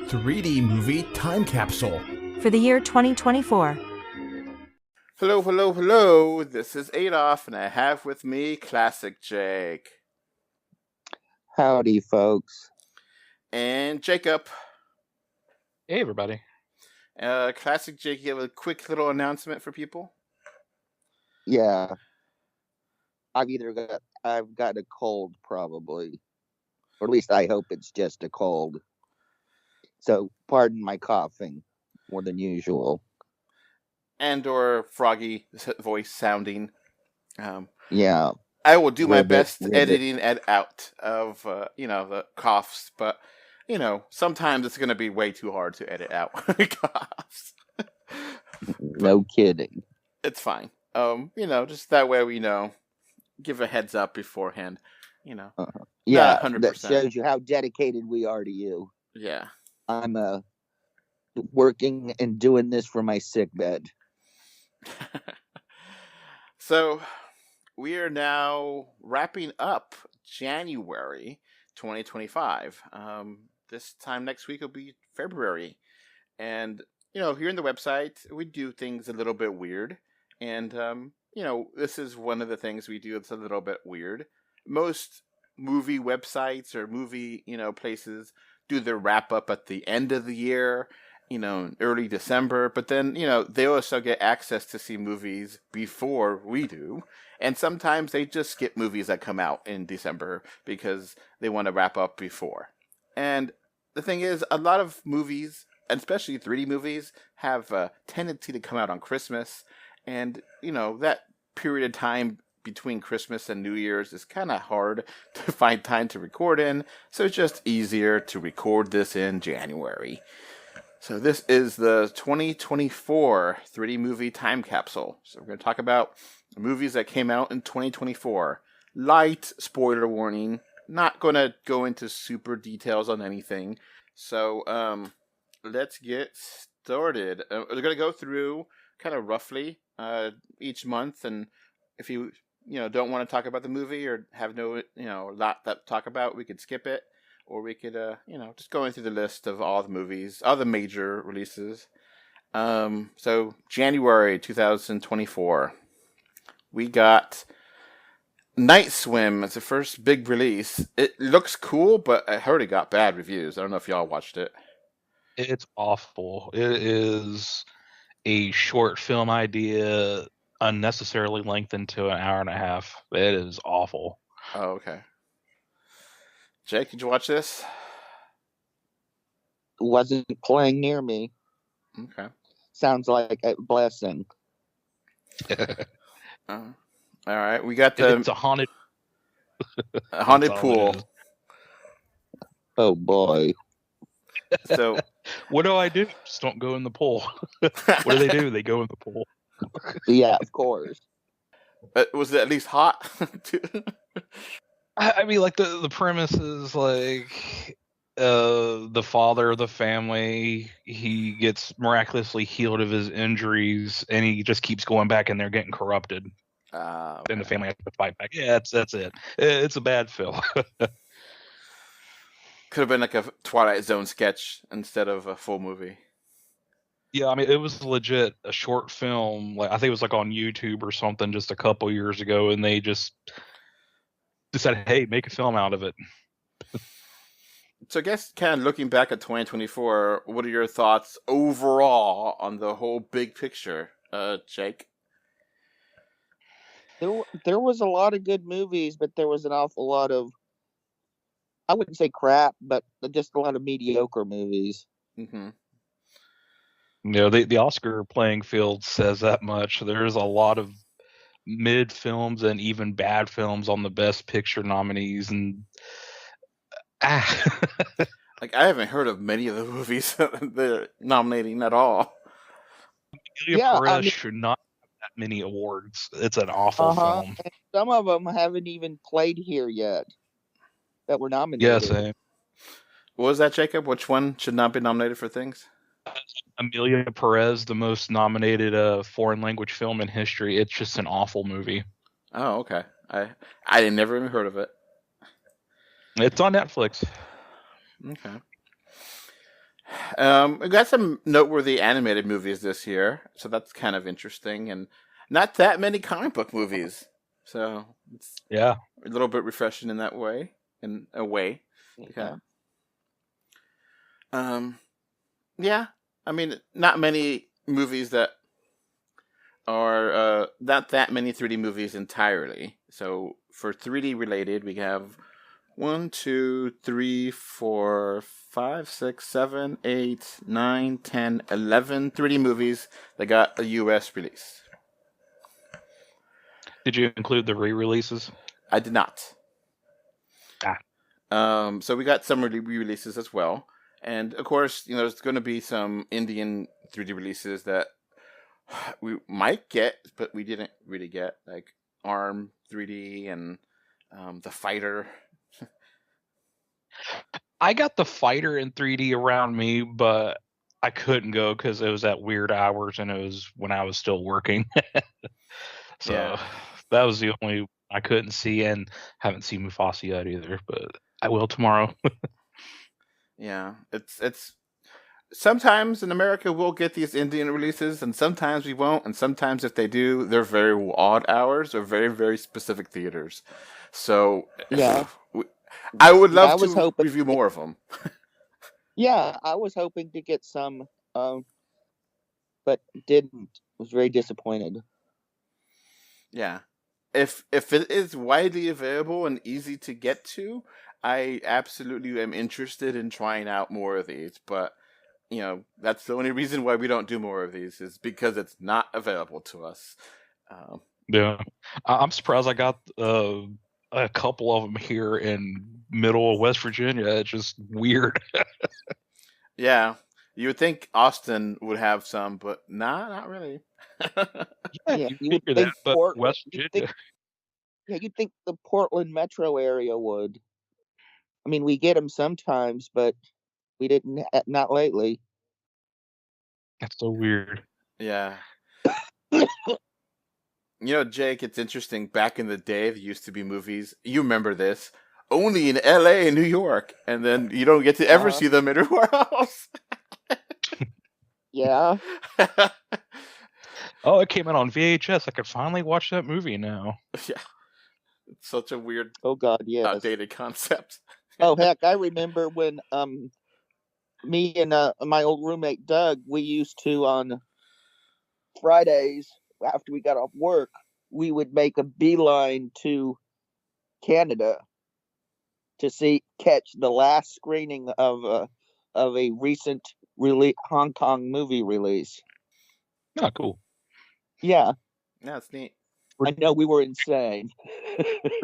3D movie time capsule for the year 2024. Hello, hello, hello. This is Adolf, and I have with me Classic Jake. Howdy, folks. And Jacob. Hey, everybody. Classic Jake, you have a quick little announcement for people? Yeah. I've got a cold, probably. Or at least I hope it's just a cold. So, pardon my coughing more than usual. And or froggy voice sounding. Yeah. I will do my Ribbit, best ribbit. editing it out of, the coughs, but, sometimes it's going to be way too hard to edit out coughs. No kidding. It's fine. Just that way we know. Give a heads up beforehand, Yeah, Not 100%. that shows you how dedicated we are to you. Yeah. I'm working and doing this for my sick bed. So, we are now wrapping up January 2025. This time next week will be February. And, here on the website, we do things a little bit weird. And, this is one of the things we do that's a little bit weird. Most movie websites or movie, places do their wrap up at the end of the year, early December. But then, they also get access to see movies before we do. And sometimes they just skip movies that come out in December because they want to wrap up before. And the thing is, a lot of movies, especially 3D movies, have a tendency to come out on Christmas. And, that period of time between Christmas and New Year's is kind of hard to find time to record in. So it's just easier to record this in January. So this is the 2024 3D movie time capsule. So we're going to talk about movies that came out in 2024. Light spoiler warning. Not going to go into super details on anything. So let's get started. We're going to go through kind of roughly each month, and if you don't want to talk about the movie or have no lot to talk about, we could skip it, or we could just go into the list of all the movies, all the major releases. So January 2024, we got Night Swim as the first big release. It looks cool, but I heard it got bad reviews. I don't know if y'all watched it. It's awful. It is a short film idea unnecessarily lengthened to an hour and a half. It is awful. Oh, okay. Jake, did you watch this? Wasn't playing near me. Okay. Sounds like a blessing. All right, we got the It's a haunted haunted That's all it pool. is. Oh, boy. So What do I do? Just don't go in the pool. What do they do? They go in the pool. Yeah, of course. was it at least hot? I mean, like the premise is like the father of the family, he gets miraculously healed of his injuries, and he just keeps going back in there getting corrupted. And the family has to fight back. Yeah, that's it. It's a bad film. Could have been like a Twilight Zone sketch instead of a full movie. Yeah, I mean, it was legit a short film. Like, I think it was like on YouTube or something just a couple years ago, and they just decided, hey, make a film out of it. So I guess kind of looking back at 2024, what are your thoughts overall on the whole big picture, Jake? There was a lot of good movies, but there was an awful lot of, I wouldn't say crap, but just a lot of mediocre movies. Mm-hmm. The Oscar playing field says that much. There's a lot of mid films and even bad films on the Best Picture nominees, and Like, I haven't heard of many of the movies that they're nominating at all. Amelia Perez should not have that many awards. It's an awful film. And some of them haven't even played here yet that were nominated. Yeah, same. What was that, Jacob? Which one should not be nominated for things? Amelia Perez, the most nominated foreign language film in history. It's just an awful movie. Oh, okay. I never even heard of it. It's on Netflix. Okay. We got some noteworthy animated movies this year, so that's kind of interesting, and not that many comic book movies, so it's Yeah. a little bit refreshing in that way. In a way, Yeah. yeah. I mean, not many movies that are not that many 3D movies entirely. So for 3D related, we have 1, 2, 3, 4, 5, 6, 7, 8, 9, 10, 11 3D movies that got a US release. Did you include the re-releases? I did not. Ah. So we got some re-releases as well. And of course, there's going to be some Indian 3D releases that we might get, but we didn't really get, like ARM 3D and The Fighter. I got The Fighter in 3D around me, but I couldn't go because it was at weird hours and it was when I was still working. So Yeah. that was the only I couldn't see, and haven't seen Mufasa yet either, but I will tomorrow. Yeah, it's sometimes in America we'll get these Indian releases, and sometimes we won't, and sometimes if they do, they're very odd hours or very, very specific theaters. So Yeah. I would love I was to hoping- review more of them. Yeah, I was hoping to get some, but didn't. Was very disappointed. Yeah, if it is widely available and easy to get to, I absolutely am interested in trying out more of these. But that's the only reason why we don't do more of these is because it's not available to us. Yeah, I'm surprised I got a couple of them here in middle of West Virginia. It's just weird. Yeah, you would think Austin would have some, but not really. Yeah, you you would figure think that, but Portland- West you'd Virginia. Yeah, you'd think the Portland metro area would. I mean, we get them sometimes, but we didn't. Not lately. That's so weird. Yeah. Jake, it's interesting. Back in the day, there used to be movies. You remember this? Only in L.A. and New York, and then you don't get to ever see them anywhere else. Yeah. Oh, it came out on VHS. I could finally watch that movie now. Yeah, it's such a weird, Oh God, yes. outdated concept. Oh heck, I remember when me and my old roommate Doug, we used to on Fridays after we got off work, we would make a beeline to Canada to catch the last screening of a recent Hong Kong movie release. Oh, cool. Yeah, Yeah, it's neat. I know we were insane.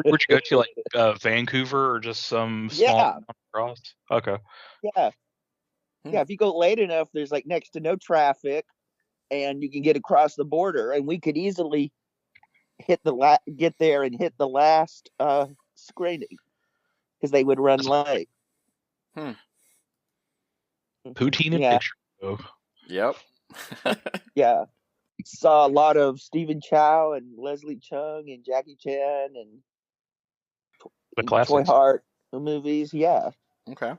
Where'd you go to, like Vancouver or just some small Yeah. town across? Okay. Yeah. Yeah, if you go late enough, there's like next to no traffic, and you can get across the border, and we could easily get there and hit the last screening because they would run late. Poutine and Yeah. picture show. Yep. Yeah, saw a lot of Stephen Chow and Leslie Chung and Jackie Chan and The Toy classics. Hart movies. Yeah. Okay.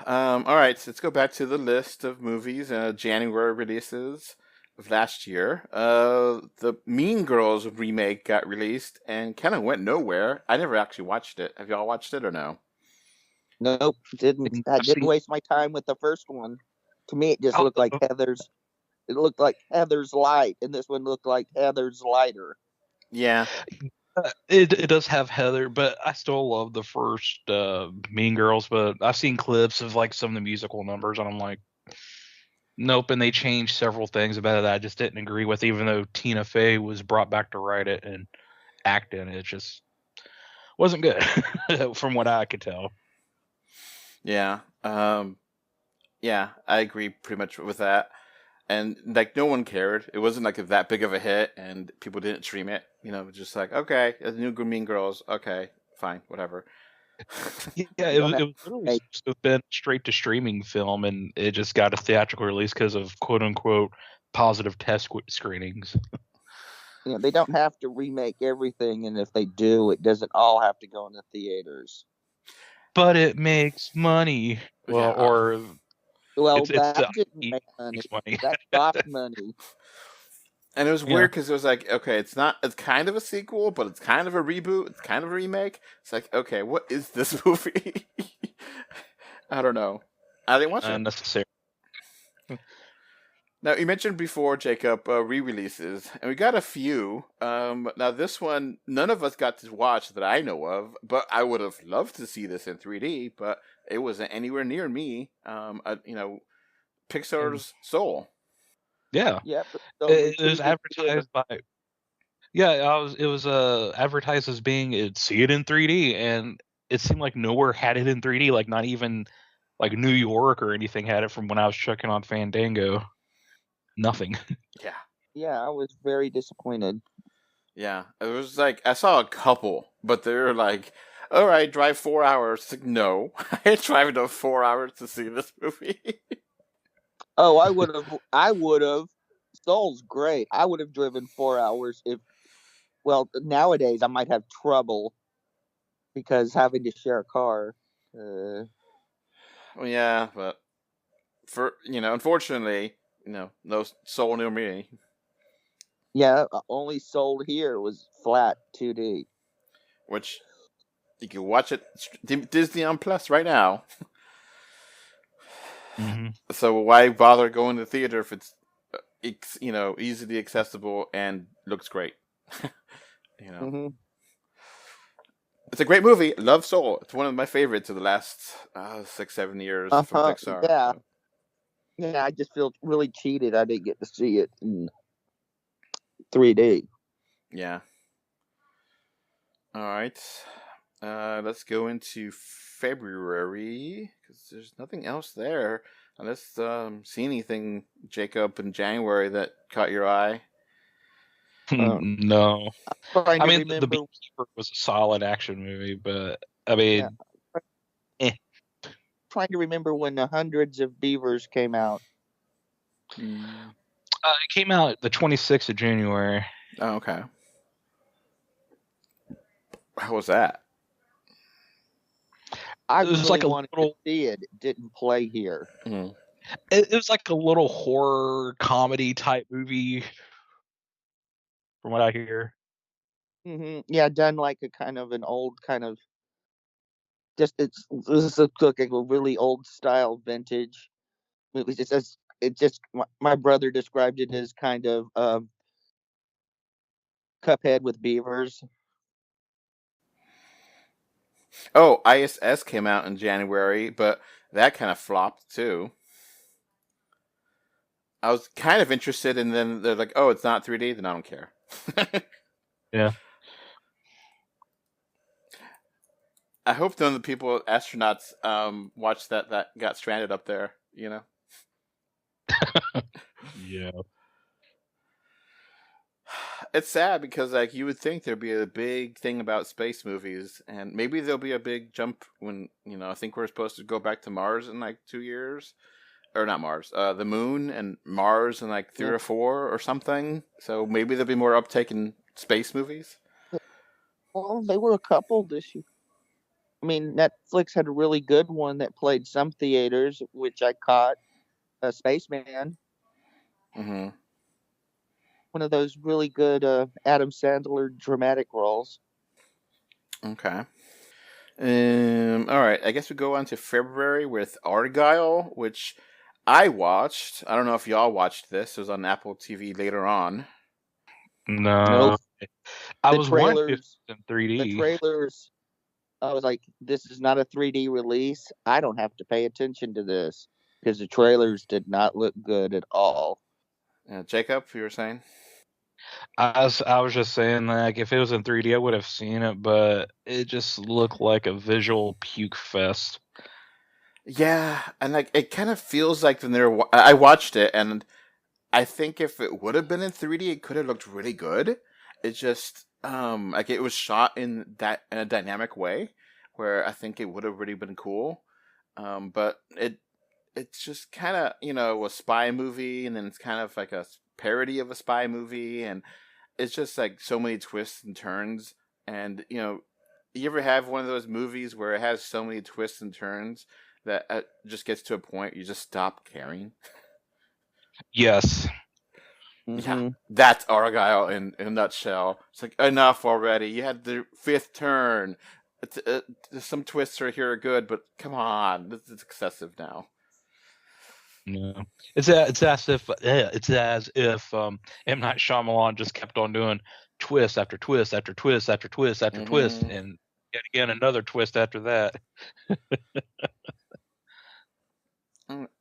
All right, so let's go back to the list of movies. January releases of last year. The Mean Girls remake got released and kind of went nowhere. I never actually watched it. Have y'all watched it or no? Nope, didn't. I didn't waste my time with the first one. To me, it just looked like Heather's. It looked like Heather's Light, and this one looked like Heather's Lighter. Yeah. It does have Heather, but I still love the first Mean Girls. But I've seen clips of like some of the musical numbers, and I'm like, nope. And they changed several things about it that I just didn't agree with, even though Tina Fey was brought back to write it and act in it. It just wasn't good, from what I could tell. Yeah. Yeah, I agree pretty much with that. And like no one cared. It wasn't like that big of a hit, and people didn't stream it. Just like, okay, the new Mean Girls. Okay, fine, whatever. Yeah, it was literally supposed to have been straight to streaming film, and it just got a theatrical release because of quote unquote positive test screenings. They don't have to remake everything, and if they do, it doesn't all have to go in the theaters. But it makes money. Well, Yeah. or Well, it's that the didn't IP make money. makes money. That cost money. And it was Yeah. weird because it was like, okay, it's kind of a sequel, but it's kind of a reboot. It's kind of a remake. It's like, okay, what is this movie? I don't know. I didn't watch it. Unnecessary. Now, you mentioned before, Jacob, re-releases, and we got a few. Now, this one, none of us got to watch that I know of, but I would have loved to see this in 3D, but it wasn't anywhere near me. Pixar's Soul. Yeah, Yeah, but it's only it was 2D here. advertised by. Yeah, it was advertised as being it see it in 3D, and it seemed like nowhere had it in 3D. Like not even like New York or anything had it from when I was checking on Fandango. Nothing. Yeah. Yeah, I was very disappointed. Yeah. It was like, I saw a couple, but they were like, all right, drive 4 hours. It's like, no, I ain't driving to 4 hours to see this movie. Oh, I would have. Soul's great. I would have driven 4 hours if. Well, nowadays I might have trouble because having to share a car. Well, yeah, but unfortunately, no Soul near me. Yeah, only sold here was flat 2D. Which you can watch it Disney on Plus right now. Mm-hmm. So why bother going to the theater if it's easily accessible and looks great? Mm-hmm. It's a great movie. Love Soul. It's one of my favorites of the last 6-7 years from Pixar. Yeah. So. Yeah, I just feel really cheated. I didn't get to see it in 3D. Yeah. All right. Let's go into February because there's nothing else there. Unless see anything, Jacob, in January that caught your eye. No, Trying I to mean remember. the Beekeeper was a solid action movie, but I mean, Trying to remember when the Hundreds of Beavers came out. it came out the 26th of January. Oh, okay. How was that? I It was really like a wanted little. to see it. It didn't play here. Mm. It was like a little horror comedy type movie, from what I hear. Mm-hmm. Yeah, done like a kind of an old kind of. Just this is like a really old style vintage movie. My brother described it as kind of Cuphead with beavers. Oh, ISS came out in January, but that kind of flopped too. I was kind of interested, and then they're like, "Oh, it's not 3D." Then I don't care. Yeah. I hope none of the people, astronauts, watched that got stranded up there. Yeah. It's sad because like you would think there'd be a big thing about space movies, and maybe there'll be a big jump when I think we're supposed to go back to Mars in like 2 years, or not Mars, the Moon and Mars in like 3 or 4 or something. So maybe there'll be more uptake in space movies. Well, they were a couple this year. I mean, Netflix had a really good one that played some theaters, which I caught. Spaceman. Mm-hmm. One of those really good Adam Sandler dramatic roles. Okay. All right. I guess we go on to February with Argyle, which I watched. I don't know if y'all watched this. It was on Apple TV later on. No. Nope. I The was wondering if trailers- it's in 3D. The trailers, I was like, this is not a 3D release. I don't have to pay attention to this because the trailers did not look good at all. Jacob, you were saying? I was just saying, like, if it was in 3D, I would have seen it, but it just looked like a visual puke fest. Yeah, and like it kind of feels like when I watched it, and I think if it would have been in 3D, it could have looked really good. It's just like it was shot in a dynamic way where I think it would have really been cool. But it's just kind of a spy movie, and then it's kind of like a parody of a spy movie, and it's just like so many twists and turns, and you ever have one of those movies where it has so many twists and turns that just gets to a point you just stop caring? Yes. Yeah, that's Argyle in a nutshell. It's like, enough already. You had the fifth turn. Some twists are here are good, but come on, this is excessive now. Yeah. It's as if M. Night Shyamalan just kept on doing twist after twist after twist after twist after twist, and yet again another twist after that.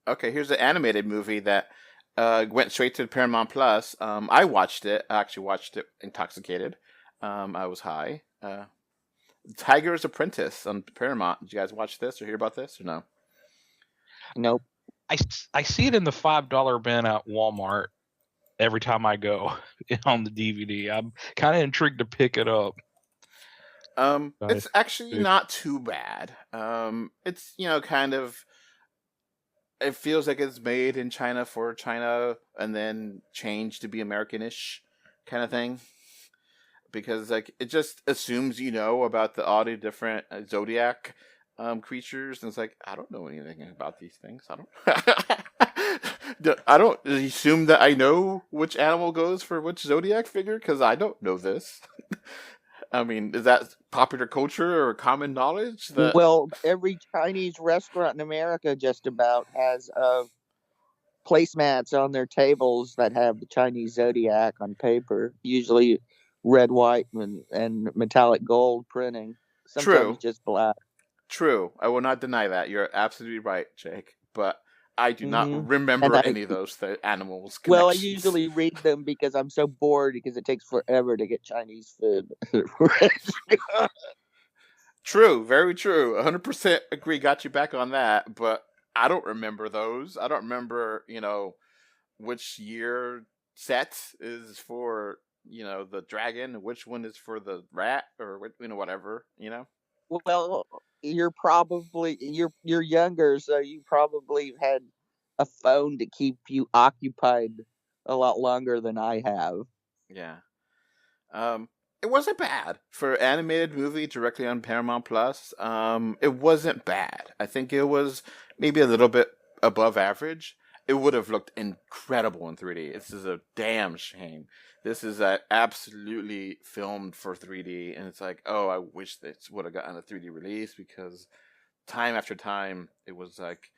Okay, here's an animated movie that went straight to Paramount Plus. I watched it. I actually watched it intoxicated. I was high. Tiger's Apprentice on Paramount. Did you guys watch this or hear about this or no? Nope. I see it in the $5 bin at Walmart every time I go on the DVD. I'm kind of intrigued to pick it up. It's actually not too bad. It's kind of. It feels like it's made in China for China and then changed to be American-ish kind of thing. Because like it just assumes about all the different zodiac creatures, and it's like, I don't know anything about these things. I don't assume that I know which animal goes for which zodiac figure, because I don't know this. I mean, is that popular culture or common knowledge? Well, every Chinese restaurant in America just about has placemats on their tables that have the Chinese zodiac on paper, usually red, white, and metallic gold printing. Sometimes just black. True. I will not deny that. You're absolutely right, Jake. But I do not remember any of those animals. Well, I usually read them because I'm so bored because it takes forever to get Chinese food. True. Very true. 100% agree. Got you back on that. But I don't remember those. I don't remember, which year set is for, the dragon, which one is for the rat, or, whatever, Well, you're younger, so you probably had a phone to keep you occupied a lot longer than I have. Yeah. It wasn't bad for an animated movie directly on Paramount Plus. It wasn't bad. I think it was maybe a little bit above average. It would have looked incredible in 3D. This is a damn shame. This is absolutely filmed for 3D, and it's like, oh, I wish this would have gotten a 3D release, because time after time it was like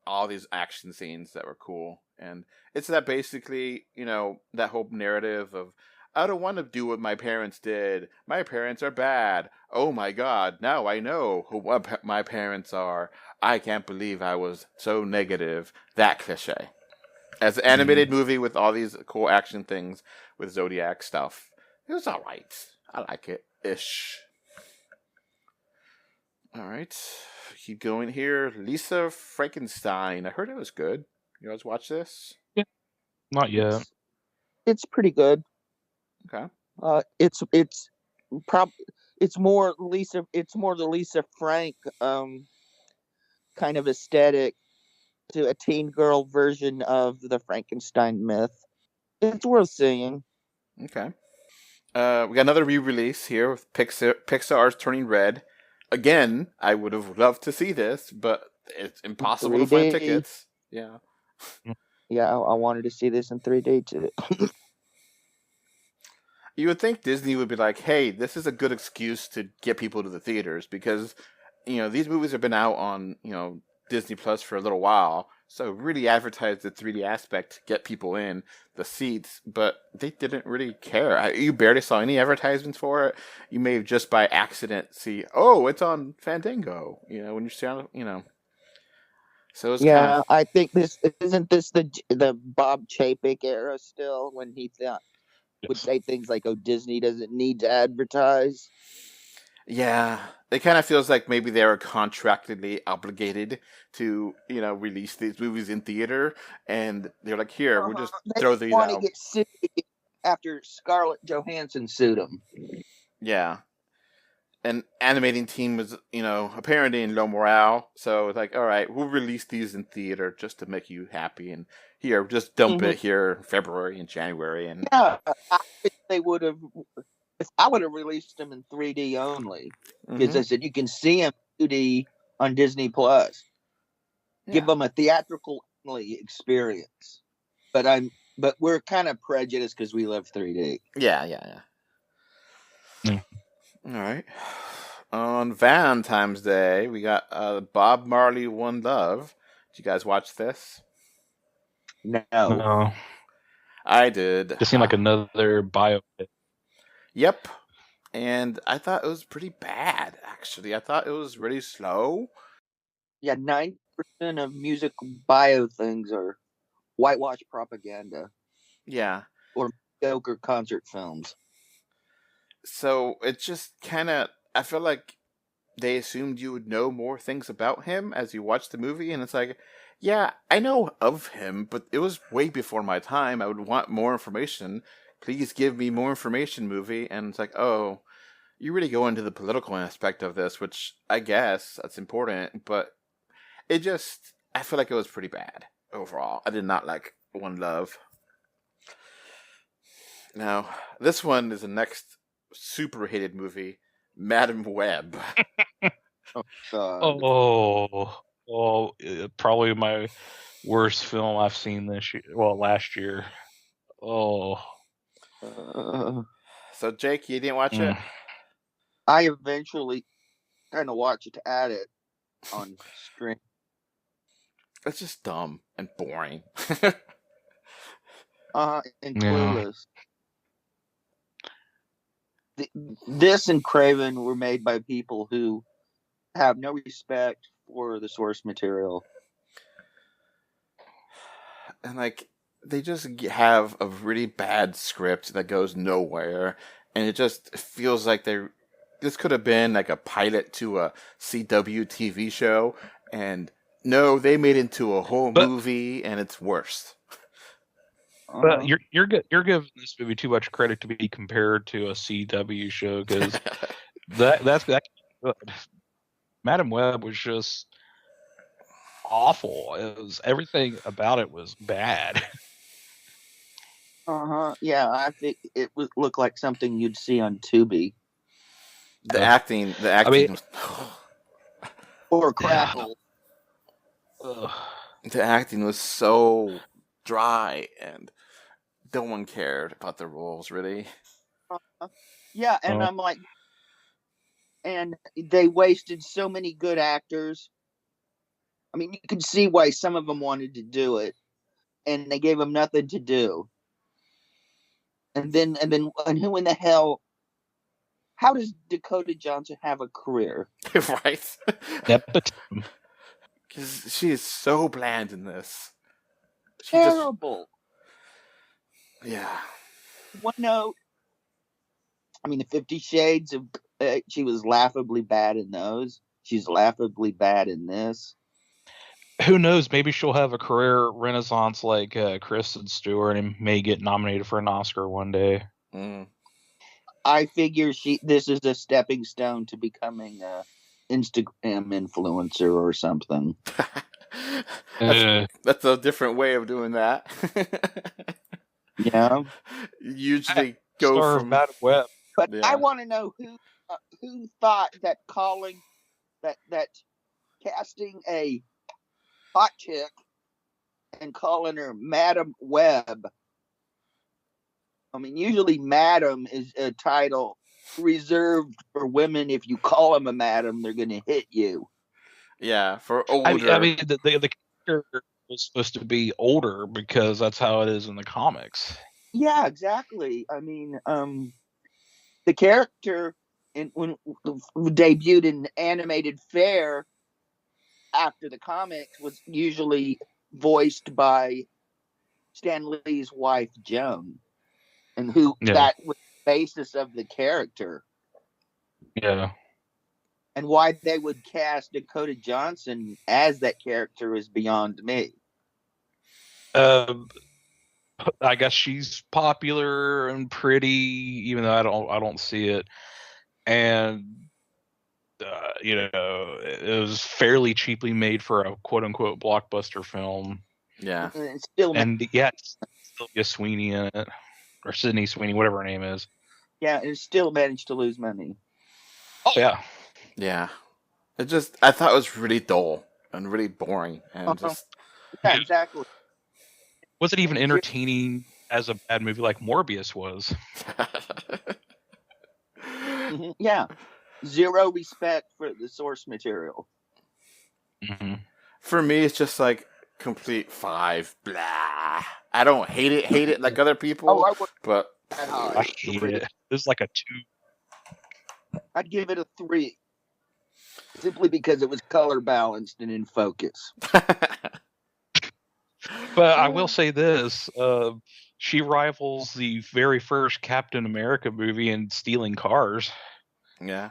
all these action scenes that were cool. And it's that basically, that whole narrative of, I don't want to do what my parents did. My parents are bad. Oh my God, now I know what my parents are. I can't believe I was so negative. That cliche. As an animated movie with all these cool action things with Zodiac stuff, it was alright. I like it. Ish. Alright. Keep going here. Lisa Frankenstein. I heard it was good. You guys watch this? Yeah. Not yet. It's pretty good. Okay. It's more Lisa. It's more the Lisa Frank kind of aesthetic to a teen girl version of the Frankenstein myth. It's worth seeing. Okay. We got another re-release here with Pixar's Turning Red. Again, I would have loved to see this, but it's impossible to find tickets. Yeah. Yeah, I wanted to see this in 3D too. You would think Disney would be like, hey, this is a good excuse to get people to the theaters, because, these movies have been out on, Disney Plus for a little while, so really advertise the 3D aspect to get people in the seats, but they didn't really care. You barely saw any advertisements for it. You may have just by accident see, oh, it's on Fandango, when you're seeing, So it's I think isn't this the Bob Chapek era still, when he would say things like, "Oh, Disney doesn't need to advertise." Yeah, it kind of feels like maybe they were contractually obligated to, release these movies in theater, and they're like, "Here, we'll just throw these out." They want to get sued after Scarlett Johansson sued them. Yeah, and animating team was, apparently in low morale, so it's like, all right, we'll release these in theater just to make you happy, and here, just dump it here in February and January, and yeah, I think they would have I would have released them in 3D only because I Mhm. said you can see them 2D on Disney Plus. Give Yeah. them a theatrical only experience. But we're kind of prejudiced because we love 3D. Yeah. Yeah. All right. On Valentine's Day, we got Bob Marley One Love. Did you guys watch this? No. No, I did. just seemed like another biopic. Yep. And I thought it was pretty bad, actually. I thought it was really slow. Yeah, 90% of music bio things are whitewash propaganda Yeah. or mediocre concert films. So it just kind of, I feel like they assumed you would know more things about him as you watch the movie, and it's like, yeah, I know of him, but it was way before my time. I would want more information. Please give me more information, movie. And it's like, oh, you really go into the political aspect of this, which I guess that's important, but it just, I feel like it was pretty bad overall. I did not like One Love. Now, this one is the next super hated movie, Madam Web. Probably my worst film I've seen this year. Well, last year. Oh, So, Jake, you didn't watch it? I eventually kind of watched at it on stream. It's just dumb and boring. And Clueless. This and Craven were made by people who have no respect for the source material. And, like, they just have a really bad script that goes nowhere. And it just feels like this could have been like a pilot to a CW TV show. And no, they made it into a whole movie, and it's worse. But you're giving this movie too much credit to be compared to a CW show, because that's good. Madam Web was just awful. It was, everything about it was bad. Yeah, I think it would look like something you'd see on Tubi. The acting was, or Crackle. The acting was so dry, and no one cared about the roles, really. Yeah, and I'm like, and they wasted so many good actors. I mean, you could see why some of them wanted to do it, and they gave them nothing to do. And who in the hell? How does Dakota Johnson have a career? Right? Because she is so bland in this. Terrible. Yeah. One note. I mean, the 50 Shades of. She was laughably bad in those. She's laughably bad in this. Who knows? Maybe she'll have a career renaissance like Kristen Stewart and may get nominated for an Oscar one day. I figure this is a stepping stone to becoming an Instagram influencer or something. That's a different way of doing that. Yeah. Usually go from Madam Web. But yeah. I want to know who thought that calling that casting a hot chick and calling her Madam Web. I mean, usually Madam is a title reserved for women. If you call them a madam, they're going to hit you. Yeah, for older. I mean, the character was supposed to be older because that's how it is in the comics. Yeah, exactly. I mean, the character when debuted in animated fare after the comics was usually voiced by Stan Lee's wife, Joan. And that was the basis of the character. Yeah. And why they would cast Dakota Johnson as that character is beyond me. I guess she's popular and pretty, even though I don't see it. And it was fairly cheaply made for a quote unquote blockbuster film. Yeah. Still Sweeney in it. Or Sydney Sweeney, whatever her name is. Yeah, and it still managed to lose money. Oh yeah. Yeah. I thought it was really dull and really boring and just. Yeah, exactly. Was it even entertaining as a bad movie like Morbius was? Yeah. Zero respect for the source material. Mm-hmm. For me, it's just like complete 5. Blah. I don't hate it like other people, but I hate it. This is like a 2. I'd give it a 3. Simply because it was color balanced and in focus. But I will say this: she rivals the very first Captain America movie in stealing cars. Yeah.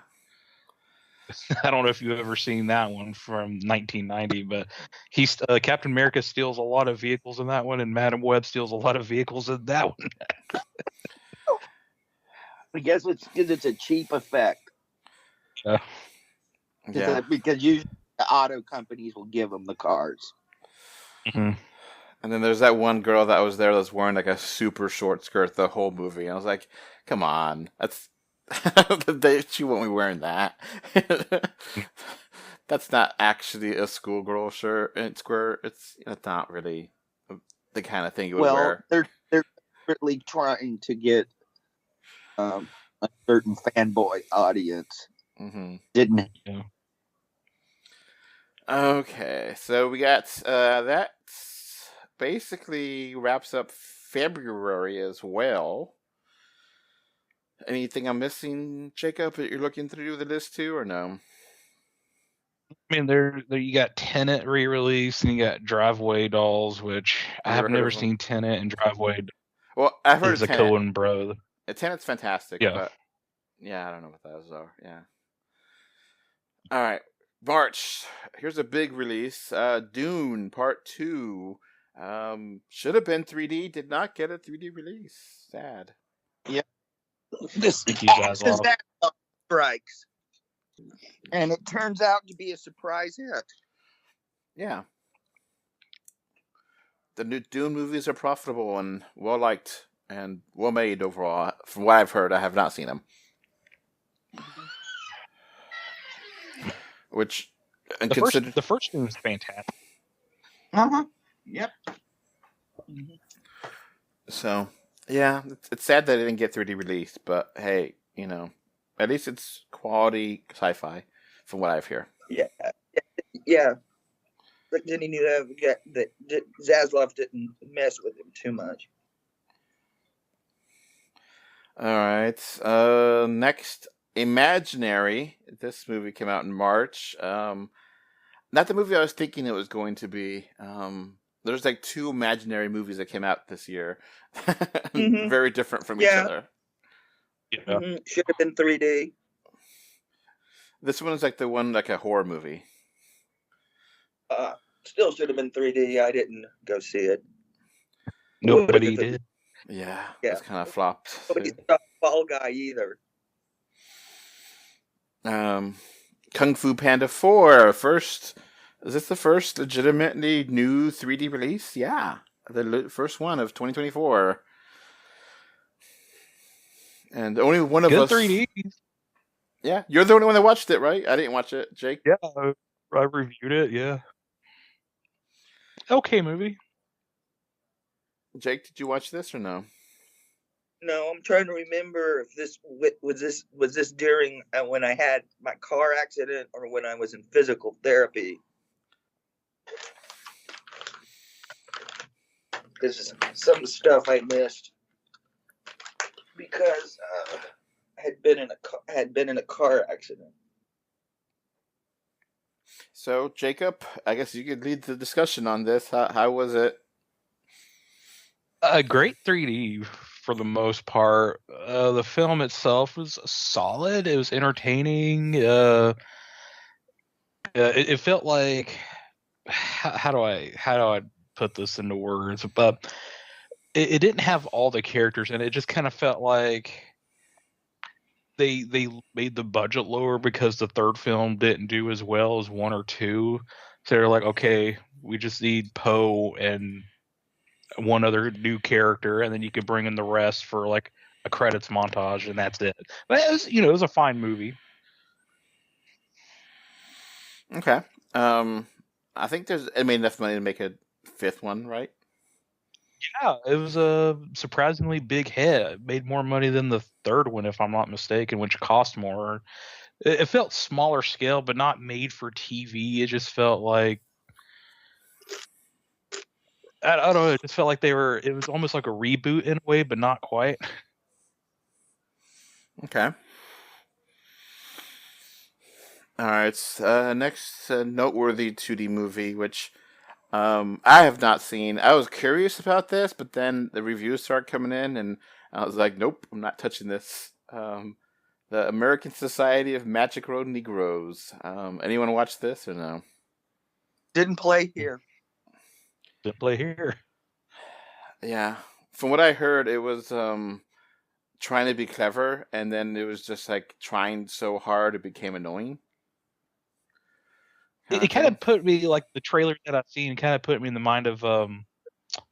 I don't know if you've ever seen that one from 1990, but Captain America steals a lot of vehicles in that one, and Madam Web steals a lot of vehicles in that one. I guess it's because it's a cheap effect. Yeah. Because usually the auto companies will give them the cars. Mm-hmm. And then there's that one girl that was there that's wearing like a super short skirt the whole movie. And I was like, come on. She won't be wearing that. That's not actually a schoolgirl shirt and skirt. It's not really the kind of thing you would wear. They're desperately trying to get a certain fanboy audience. Mm-hmm. Didn't. Yeah. Okay, so we got that basically wraps up February as well. Anything I'm missing, Jacob, that you're looking through the list too, or no? I mean, there you got Tenet re-release, and you got Driveway Dolls, which I have never seen Tenet and Driveway. Well, I've heard of of a Coen bro. Tenet's fantastic, but yeah, I don't know what those are. Yeah. All right, March. Here's a big release. Dune Part 2. Should have been 3D. Did not get a 3D release. Sad. Yeah. This strikes. And it turns out to be a surprise hit. Yeah. The new Dune movies are profitable and well liked and well made overall. From what I've heard, I have not seen them. Which, and the first one was fantastic. Yep. So, yeah, it's sad that it didn't get 3D release, but hey, at least it's quality sci-fi, from what I've heard. Yeah. But then he knew that Zaslav didn't mess with him too much. All right. Next, Imaginary. This movie came out in March. Not the movie I was thinking it was going to be. There's like 2 Imaginary movies that came out this year. Very different from each other. Yeah. Mm-hmm. Should have been 3D. This one is like a horror movie. Still should have been 3D. I didn't go see it. Nobody did. Yeah. It's kind of flopped. Nobody saw Fall Guy either. Kung Fu Panda 4. Is this the first legitimately new 3D release? Yeah. The first one of 2024. And only one of us. 3D. Yeah, you're the only one that watched it, right? I didn't watch it, Jake. Yeah, I reviewed it. Yeah. Okay, movie. Jake, did you watch this or no? No, I'm trying to remember if this was this during when I had my car accident or when I was in physical therapy. This is some stuff I missed because I had been in a car accident. So, Jacob, I guess you could lead the discussion on this. How was it? A great 3D for the most part. The film itself was solid. It was entertaining. It felt like how do I put this into words? But it didn't have all the characters, and it just kind of felt like they made the budget lower because the third film didn't do as well as 1 or 2. So they're like, okay, we just need Poe and one other new character, and then you can bring in the rest for like a credits montage, and that's it. But it was a fine movie. Okay. I think there's. I made enough money to make a fifth one, right? Yeah, it was a surprisingly big hit. It made more money than the third one, if I'm not mistaken, which cost more. It felt smaller scale, but not made for TV. It just felt like I don't know. It just felt like it was almost like a reboot in a way, but not quite. Okay. All right. Next noteworthy 2D movie, which I have not seen. I was curious about this, but then the reviews started coming in, and I was like, nope, I'm not touching this. The American Society of Magic Road Negroes. Anyone watch this or no? Didn't play here. Didn't play here. Yeah. From what I heard, it was trying to be clever, and then it was just like trying so hard it became annoying. It kind of put me, like the trailer that I've seen, kind of put me in the mind of I think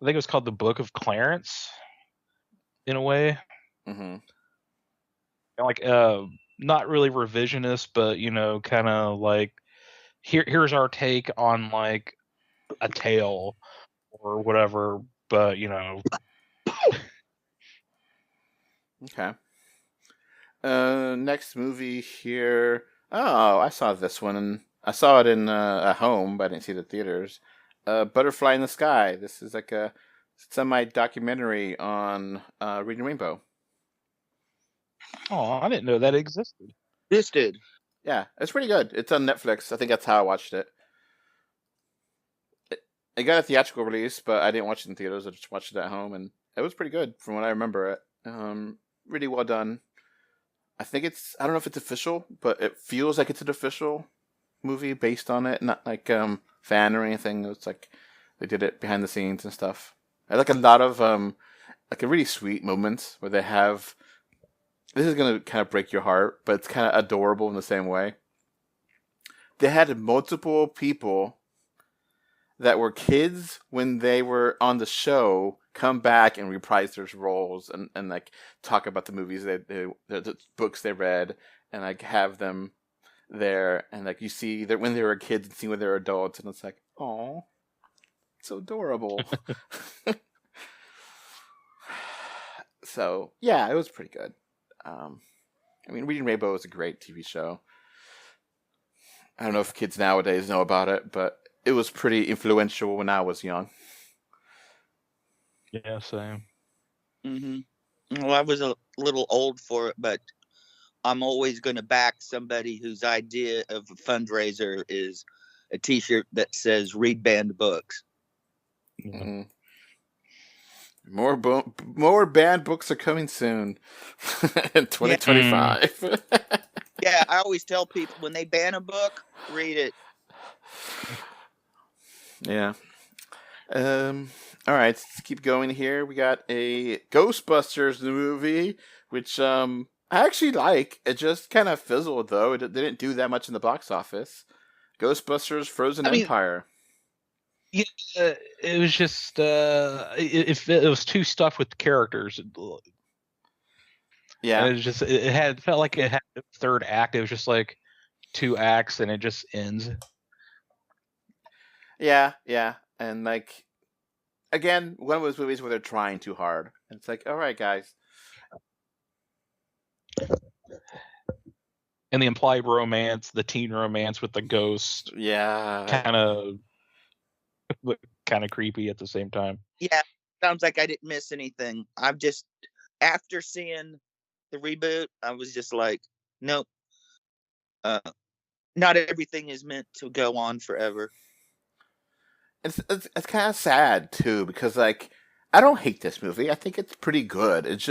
it was called The Book of Clarence, in a way. Mm-hmm. Like not really revisionist, but kind of like here's our take on like a tale or whatever, but Okay. Next movie here. Oh, I saw this one, and I saw it in at home, but I didn't see it at theaters. Butterfly in the Sky. This is like a semi-documentary on Reading Rainbow. Oh, I didn't know that existed. This did. Yeah, it's pretty good. It's on Netflix. I think that's how I watched it. It got a theatrical release, but I didn't watch it in theaters. I just watched it at home, and it was pretty good from what I remember it. Really well done. I think I don't know if it's official, but it feels like it's an official movie based on it, not like fan or anything. It's like they did it behind the scenes and stuff. I like a lot of like a really sweet moments where they have. This is gonna kind of break your heart, but it's kind of adorable in the same way. They had multiple people that were kids when they were on the show come back and reprise their roles and like talk about the movies the books they read and like have them there and like you see that when they were kids and see when they're adults and it's like, oh, so adorable. So yeah, it was pretty good. I mean, Reading Rainbow is a great TV show. I don't know if kids nowadays know about it, but it was pretty influential when I was young. Yeah, same. Mm-hmm. Well, I was a little old for it, but I'm always going to back somebody whose idea of a fundraiser is a T-shirt that says "Read banned books." Mm-hmm. More banned books are coming soon in 2025. Yeah, I always tell people when they ban a book, read it. Yeah. All right, let's keep going here. We got a Ghostbusters movie, which I actually like. It just kind of fizzled, though. It didn't do that much in the box office. Ghostbusters Frozen Empire. Yeah, it was just it was too stuffed with the characters. Yeah, and it felt like it had a third act. It was just like 2 acts, and it just ends. Yeah, and like again, one of those movies where they're trying too hard. And it's like, all right, guys. And the implied romance, the teen romance with the ghost, yeah, kind of creepy at the same time. Yeah, sounds like I didn't miss anything. I've just, after seeing the reboot, I was just like, nope. Not everything is meant to go on forever. It's kind of sad too because like I don't hate this movie. I think it's pretty good. It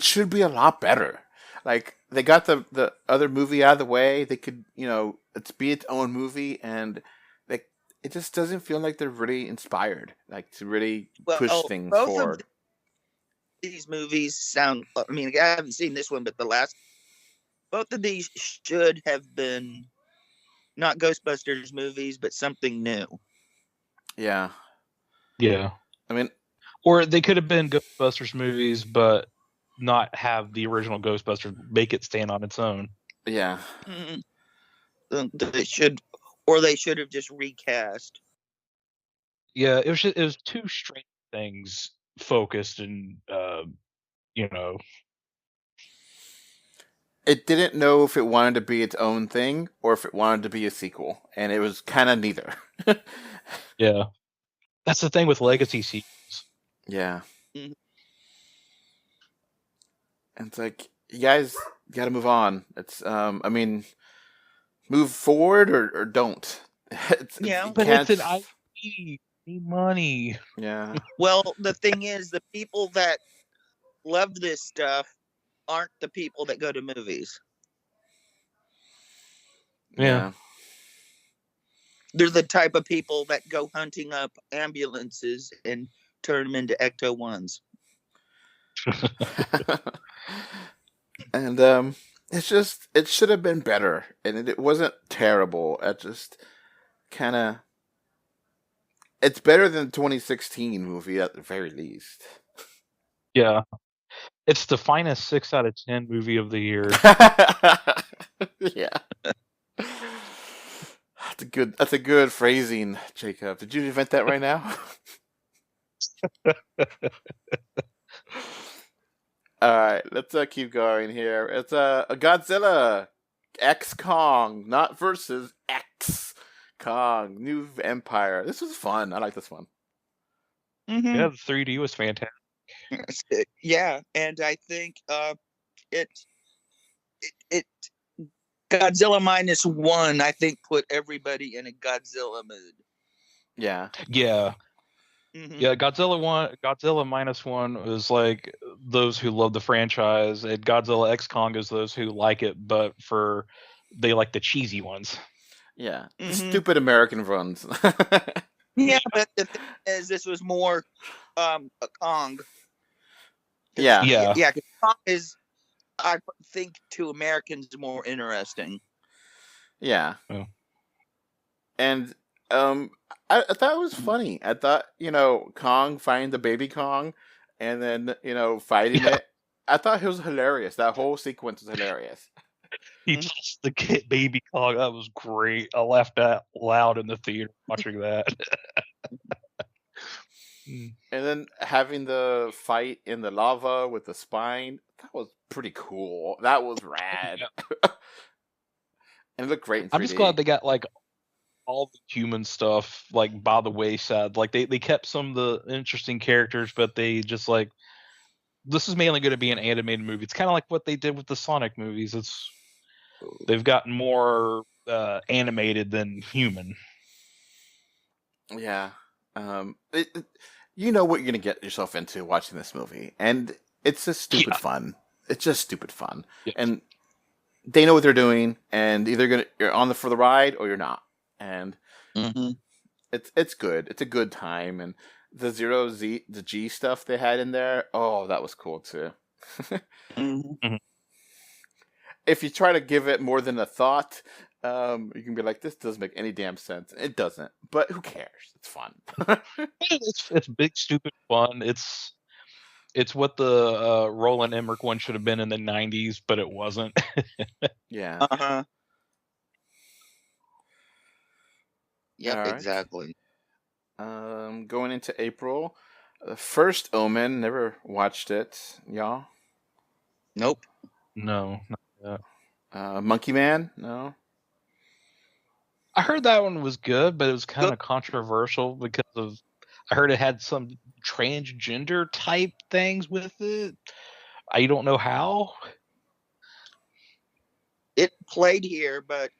should be a lot better. Like they got the other movie out of the way. They could it's be its own movie and like it just doesn't feel like they're really inspired like to really push things forward. These movies sound. I mean, I haven't seen this one, but both of these should have been not Ghostbusters movies, but something new. Yeah. I mean, or they could have been Ghostbusters movies, but not have the original Ghostbusters, make it stand on its own. Yeah. They should have just recast. Yeah, it was two strange things focused, and It didn't know if it wanted to be its own thing or if it wanted to be a sequel, and it was kind of neither. Yeah, that's the thing with legacy sequels. Yeah. Mhm. And it's like, you guys got to move on. It's I mean, move forward or don't. Yeah, you But can't- it's an IP. Need money. Yeah. Well, the thing is, the people that love this stuff aren't the people that go to movies. Yeah. They're the type of people that go hunting up ambulances and turn them into Ecto-1s. And it's just, it should have been better, and it wasn't terrible. It just kind of, it's better than the 2016 movie at the very least. Yeah. It's the finest 6 out of 10 movie of the year. Yeah. That's a good phrasing, Jacob. Did you invent that right now? All right, let's keep going here. It's a Godzilla X Kong, not versus X Kong, New Empire. This was fun. I like this one. Mm-hmm. Yeah, the 3D was fantastic. Yeah, and I think it Godzilla -1, I think, put everybody in a Godzilla mood. Yeah. Yeah. Mhm. Yeah, Godzilla -1 is like those who love the franchise, and Godzilla X Kong is those who like it, but they like the cheesy ones. Yeah. The Mhm. stupid American runs. Yeah, but the thing is, this was more a Kong. Yeah. Yeah. Yeah, 'cause Kong is, I think, to Americans more interesting. Yeah. Oh. And I thought it was funny. I thought, Kong finding the baby Kong and then, fighting Yeah. it. I thought it was hilarious. That whole sequence was hilarious. He Mhm. tossed the kid baby Kong. That was great. I laughed out loud in the theater watching that. And then having the fight in the lava with the spine, that was pretty cool. That was rad. And it looked great in 3D. I'm just glad they got like all the human stuff like by the wayside. Like they kept some of the interesting characters, but they just like, this is mainly going to be an animated movie. It's kind of like what they did with the Sonic movies. They've gotten more animated than human. Yeah. You know what you're going to get yourself into watching this movie. And it's just stupid fun. It's just stupid fun. Yeah. And they know what they're doing, and either you're on for the ride or you're not. And Mhm. it's good. It's a good time. And the G stuff they had in there, oh, that was cool too. Mhm. If you try to give it more than a thought, you can be like, this doesn't make any damn sense. It doesn't, but who cares? It's fun. It's big stupid fun. It's what the Roland Emmerich one should have been in the 90s, but it wasn't. Yeah. Uh-huh. Yep, All right. exactly. Going into April, the first Omen. Never watched it, y'all. Nope. No. Monkey Man. No. I heard that one was good, but it was kind of controversial because I heard it had some transgender type things with it. I don't know how. It played here, but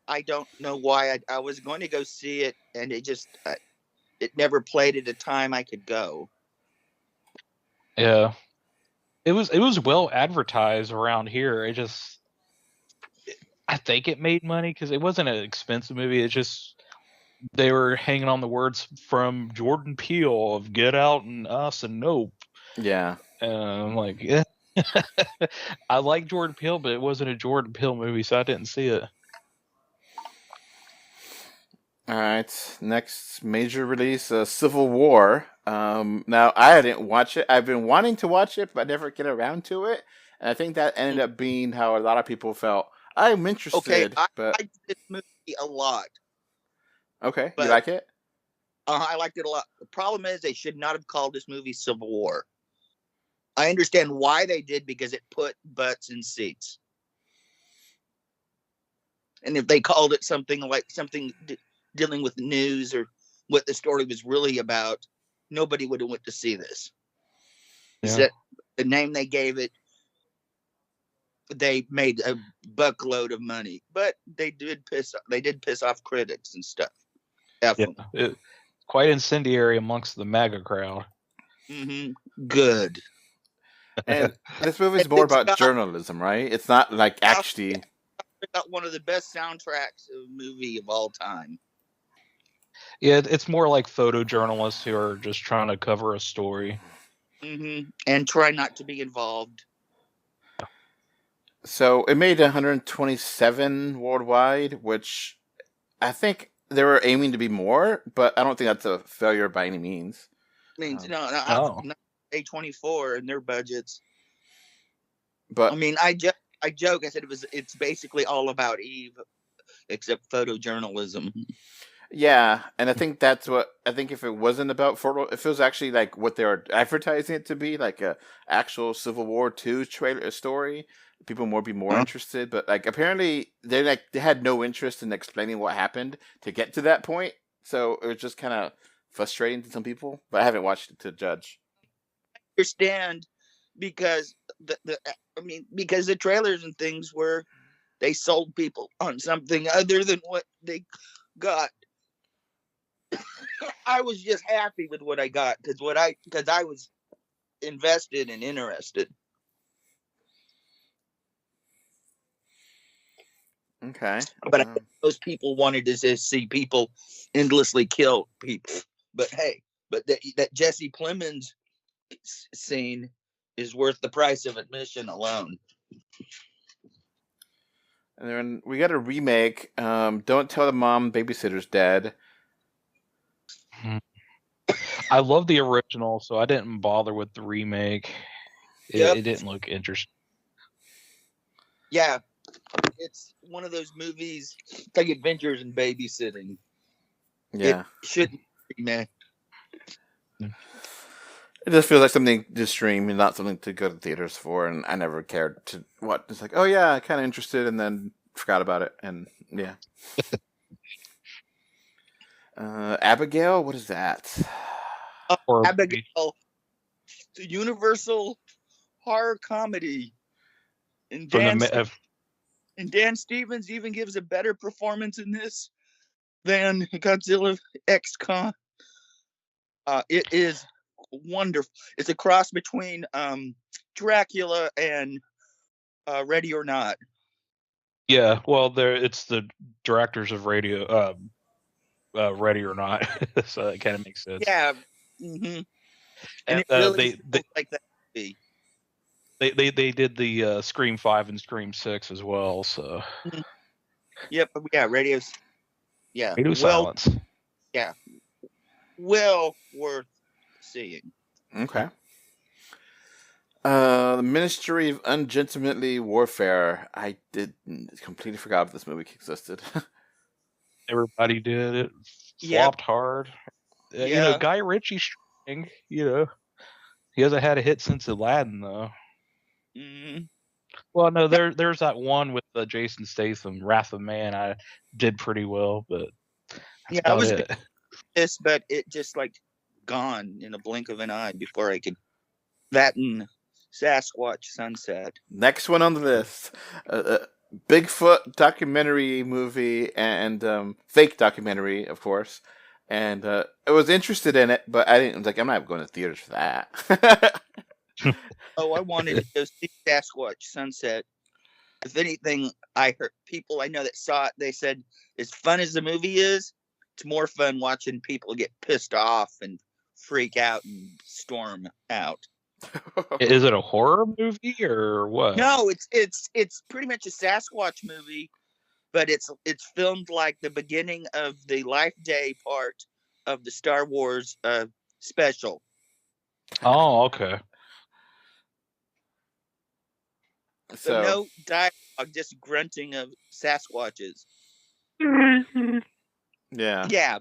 I don't know why. I was going to go see it, and it just it never played at a time I could go. Yeah. It was well advertised around here. I think it made money because it wasn't an expensive movie. It just, they were hanging on the words from Jordan Peele of Get Out and Us and Nope. Yeah. And I'm like, yeah. I like Jordan Peele, but it wasn't a Jordan Peele movie, so I didn't see it. All right. Next major release, Civil War. Now I didn't watch it. I've been wanting to watch it, but I never get around to it. And I think that ended up being how a lot of people felt. I'm interested, I but liked this movie a lot. okay, But you like it? I liked it a lot. The problem is they should not have called this movie Civil War. I understand why they did, because it put butts in seats. And if they called it something like dealing with news or what the story was really about, nobody would have went to see this. Is that the name they gave it? They made a buckload of money, but they did piss off critics and stuff. It's quite incendiary amongst the MAGA crowd. Good. And this movie is more about journalism, right? It's not like actually. Got one of the best soundtracks of a movie of all time. Yeah, it's more like photojournalists who are just trying to cover a story. And try not to be involved. So it made 127 worldwide, which I think they were aiming to be more, but I don't think that's a failure by any means. I mean, no, A24 and their budgets. But I mean, I joke. I said it's basically all about Eve, except photojournalism. Yeah, and I think that's what I think. If it wasn't about photo, if it was actually like what they were advertising it to be, like a actual Civil War II trailer story, people would be more interested. But like apparently they had no interest in explaining what happened to get to that point, so it was just kind of frustrating to some people. But I haven't watched it to judge. I understand, because because the trailers and things were, they sold people on something other than what they got. I was just happy with what I got because I was invested and interested. Okay, but most people wanted to just see people endlessly kill people. But hey, that Jesse Plemons scene is worth the price of admission alone. And then we got a remake. Don't Tell the Mom Babysitter's Dead. I love the original, so I didn't bother with the remake. It didn't look interesting. Yeah, it's one of those movies like Adventures in Babysitting. Yeah, it shouldn't be, man. It just feels like something to stream and not something to go to theaters for. And I never cared to what. It's like, oh yeah, kind of interested, and then forgot about it. And yeah. Abigail, what is that? Abigail, the Universal horror comedy, and Dan Stevens even gives a better performance in this than Godzilla X Kong. It is wonderful. It's a cross between Dracula and Ready or Not. Yeah, well, it's the directors of Ready or Not, so that kind of makes sense. Yeah, and it really like that movie. They did the Scream 5 and Scream 6 as well. So. Yep. Yeah. Radio silence. Yeah. Well worth seeing. Okay. The Ministry of Ungentlemanly Warfare. I completely forgot this movie existed. Everybody did it. Flopped hard. Yeah. You know, Guy Ritchie's string. You know, he hasn't had a hit since Aladdin, though. Well, no, there's that one with Jason Statham, Wrath of Man. I did pretty well, but that's I was pissed, but it just like gone in a blink of an eye before I could. That and Sasquatch Sunset. Next one on the list. Bigfoot documentary movie and fake documentary, of course. And I was interested in it, but I was like, I'm not going to theaters for that. I wanted to go see Sasquatch Sunset. If anything, I heard people I know that saw it, they said, as fun as the movie is, it's more fun watching people get pissed off and freak out and storm out. Is it a horror movie or what? No, it's pretty much a Sasquatch movie, but it's filmed like the beginning of the Life Day part of the Star Wars special. Oh, okay. So no dialogue, just grunting of Sasquatches. Yeah. Yeah.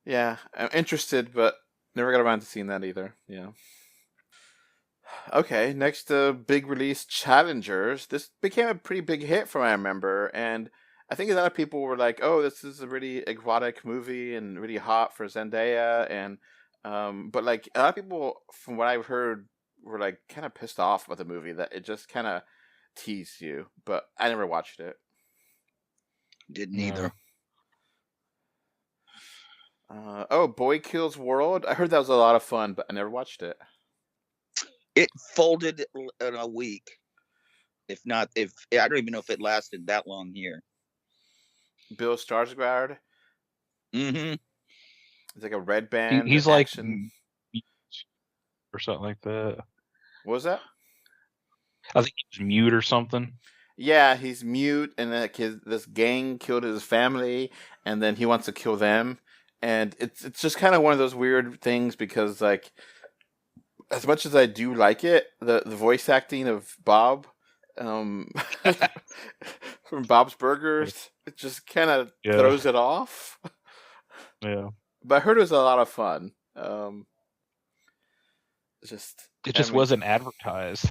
Yeah, I'm interested, but never got around to seeing that either. Yeah. Okay, next big release, Challengers. This became a pretty big hit from what I remember, and I think a lot of people were like, "Oh, this is a really exotic movie and really hot for Zendaya," and but like a lot of people, from what I've heard, were like kind of pissed off about the movie that it just kind of teased you. But I never watched it. Didn't either. Oh, Boy Kills World. I heard that was a lot of fun, but I never watched it. It folded in a week. If I don't even know if it lasted that long here. Bill Skarsgård. Mm-hmm. It's like a red band. He's like action. or something like that. What was that? I think he's mute or something. Yeah, he's mute, and this gang killed his family, and then he wants to kill them, and it's just kind of one of those weird things because like, as much as I do like it, the voice acting of Bob, from Bob's Burgers, it just kind of throws it off. Yeah, but I heard it was a lot of fun. It just wasn't advertised.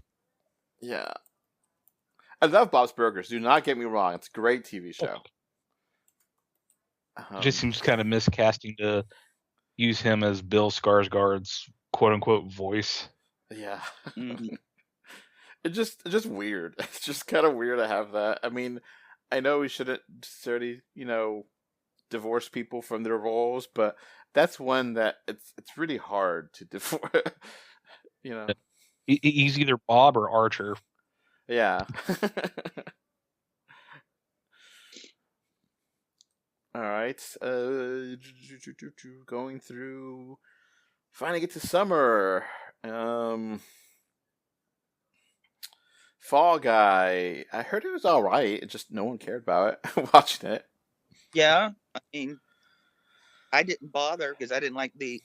Yeah. I love Bob's Burgers. Do not get me wrong. It's a great TV show. It just seems kind of miscasting to use him as Bill Skarsgård's quote-unquote voice. Yeah. It's just weird. It's just kind of weird to have that. I mean, I know we shouldn't necessarily, divorce people from their roles, but that's one that it's really hard to divorce. He's either Bob or Archer. Yeah. All right. Going through. Finally get to summer. Fall Guy. I heard it was all right. It just no one cared about it. Watching it. Yeah, I mean, I didn't bother because I didn't like the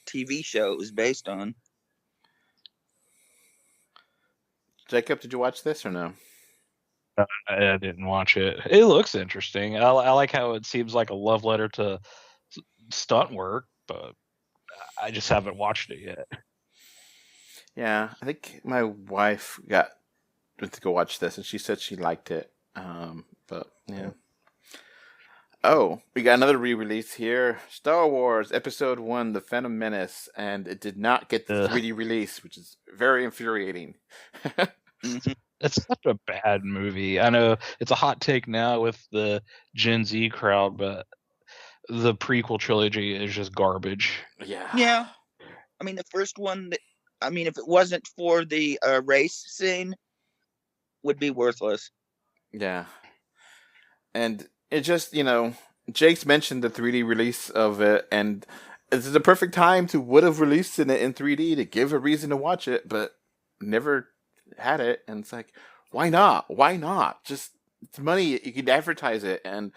TV show it was based on. Jacob, did you watch this or no? I didn't watch it. It looks interesting. I like how it seems like a love letter to stunt work, but I just haven't watched it yet. Yeah, I think my wife went to go watch this, and she said she liked it. But yeah. Oh, we got another re-release here. Star Wars Episode 1, The Phantom Menace, and it did not get the 3D release, which is very infuriating. It's such a bad movie. I know it's a hot take now with the Gen Z crowd, but the prequel trilogy is just garbage. Yeah. Yeah. I mean, the first one, if it wasn't for the race scene, would be worthless. Yeah. And it just, Jake's mentioned the 3D release of it, and this is the perfect time to would have released it in 3D to give a reason to watch it, but never had it. And it's like, why not? Why not? Just, it's money. You can advertise it, and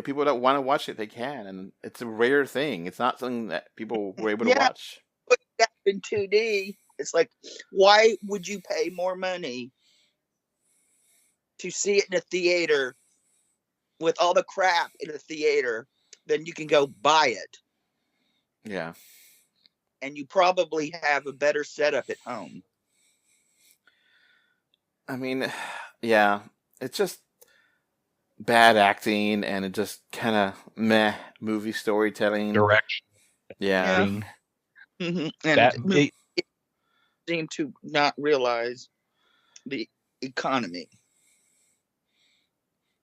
people that want to watch it, they can, and it's a rare thing. It's not something that people were able to watch. But in 2D, it's like, why would you pay more money to see it in a theater with all the crap in a theater than you can go buy it? Yeah. And you probably have a better setup at home. I mean, yeah, it's just bad acting, and it just kind of meh movie storytelling. Direction. Yeah. Mm-hmm. And it seemed to not realize the economy.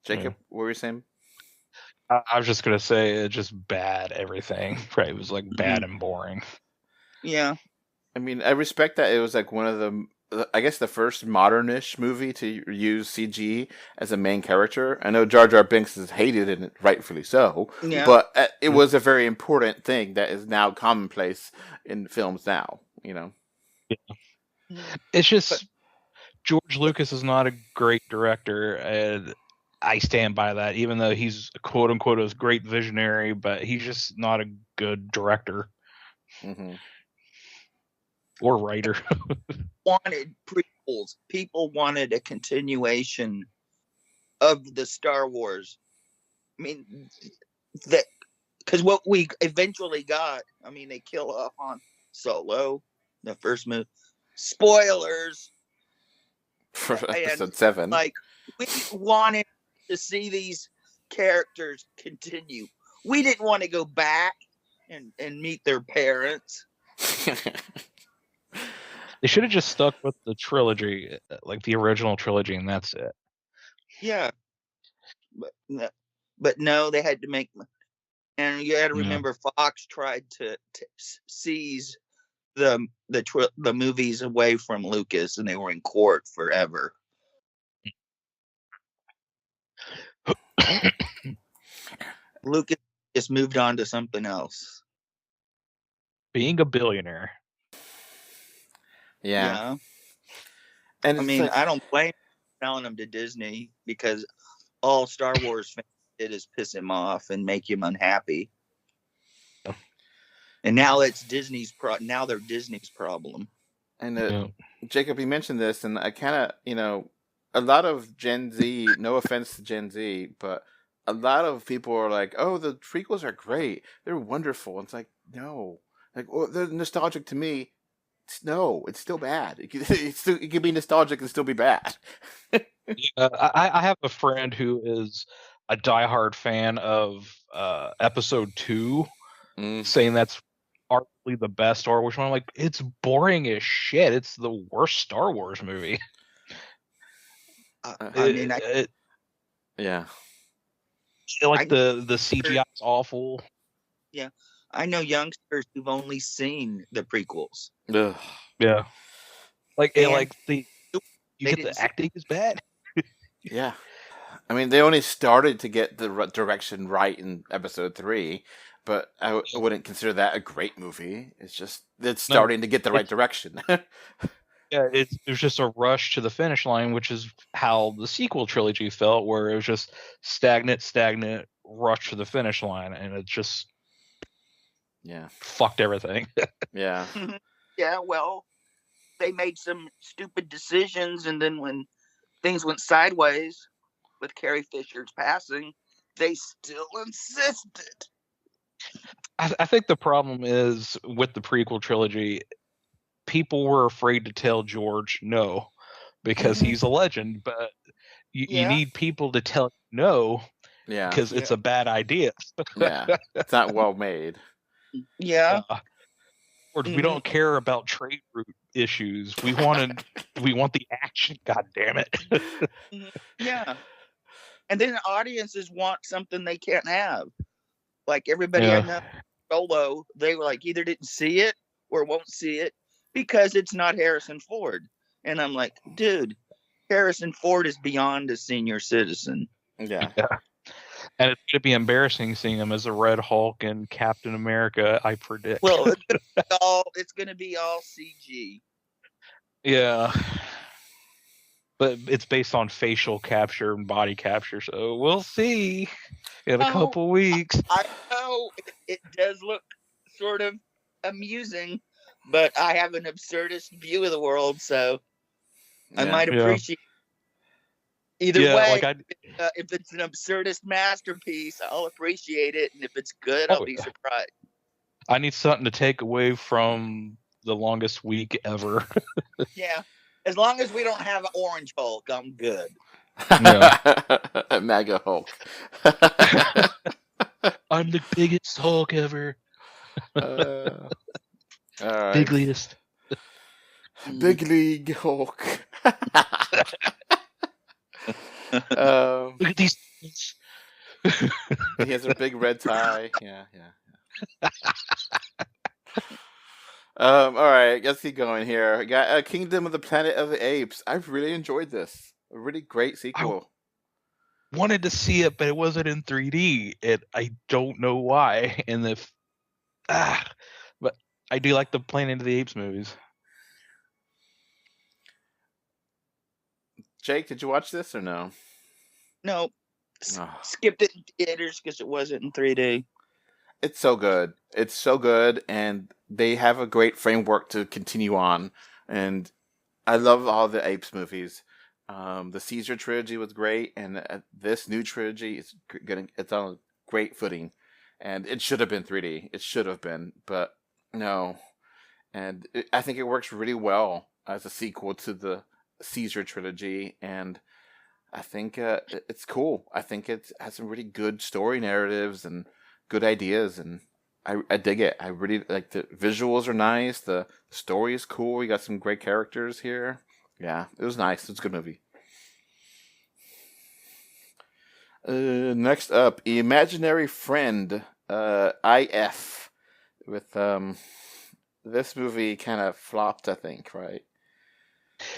Jacob, what were you saying? I was just going to say it's just bad everything. Right? It was like bad and boring. Yeah. I mean, I respect that it was like one of the first modern-ish movie to use CG as a main character. I know Jar Jar Binks is hated, and rightfully so, but it was a very important thing that is now commonplace in films now, Yeah. It's just George Lucas is not a great director, and I stand by that, even though he's quote unquote a great visionary, but he's just not a good director Mm-hmm. or writer. Wanted prequels. People wanted a continuation of the Star Wars. I mean, that because what we eventually got. I mean, they kill off Han Solo, the first movie. Spoilers. For And episode 7. like we wanted to see these characters continue. We didn't want to go back and meet their parents. They should have just stuck with the trilogy, like the original trilogy, and that's it. Yeah, but no, they had to make. And you got to remember, Fox tried to seize the movies away from Lucas, and they were in court forever. Lucas just moved on to something else. Being a billionaire. Yeah. And I mean, I don't blame selling them to Disney, because all Star Wars fans did is piss him off and make him unhappy. And now it's Disney's now they're Disney's problem. And Jacob, you mentioned this, and I kind of, a lot of Gen Z, no offense to Gen Z, but a lot of people are like, oh, the prequels are great. They're wonderful. It's like, no. Like, they're nostalgic to me. No, it's still bad. It can be nostalgic and still be bad. I have a friend who is a diehard fan of Episode 2, saying that's arguably the best Star Wars one. I'm like, it's boring as shit. It's the worst Star Wars movie. Yeah. Like the CGI is awful. Yeah. I know youngsters who've only seen the prequels. Ugh. Yeah. Like the acting is bad. Yeah. I mean, they only started to get the direction right in Episode 3, but I wouldn't consider that a great movie. It's starting to get the right direction. Yeah, it was just a rush to the finish line, which is how the sequel trilogy felt, where it was just stagnant, rush to the finish line, and it just fucked everything. Yeah. Yeah, well, they made some stupid decisions, and then when things went sideways with Carrie Fisher's passing, they still insisted. I think the problem is with the prequel trilogy, people were afraid to tell George no, because he's a legend, but you need people to tell no, because it's a bad idea. Yeah, it's not well made. Yeah. George, we don't care about trade route issues. We want the action. God damn it. Yeah. And then audiences want something they can't have. Like everybody I know, Solo, they were like either didn't see it or won't see it because it's not Harrison Ford. And I'm like, dude, Harrison Ford is beyond a senior citizen. Yeah. And it's going to be embarrassing seeing him as a Red Hulk and Captain America, I predict. Well, it's going to be all CG. Yeah. But it's based on facial capture and body capture, so we'll see in a couple weeks. I know it does look sort of amusing, but I have an absurdist view of the world, so I might appreciate either way. Like if it's an absurdist masterpiece, I'll appreciate it, and if it's good, I'll be surprised. I need something to take away from the longest week ever. Yeah. As long as we don't have an Orange Hulk, I'm good. Yeah. MAGA Hulk. I'm the biggest Hulk ever. All right. Bigliest. Big League Hulk. Look at these things. He has a big red tie. Yeah. All right, let's keep going here. We got Kingdom of the Planet of the Apes. I've really enjoyed this. A really great sequel. I wanted to see it, but it wasn't in 3D. I don't know why. And but I do like the Planet of the Apes movies. Jake, did you watch this or no? No. Oh, Skipped it in theaters because it wasn't in 3D. it's so good. It's so good, and they have a great framework to continue on. And I love all the Apes movies. The Caesar trilogy was great, and this new trilogy is it's on a great footing. And it should have been 3D. It should have been, but no. And I think it works really well as a sequel to the Caesar trilogy, and I think it's cool. I think it has some really good story narratives and good ideas, and I dig it. I really like the visuals are nice. The story is cool. You got some great characters here. Yeah, it was nice. It was a good movie. Next up, Imaginary Friend, IF, with this movie kind of flopped, I think, right?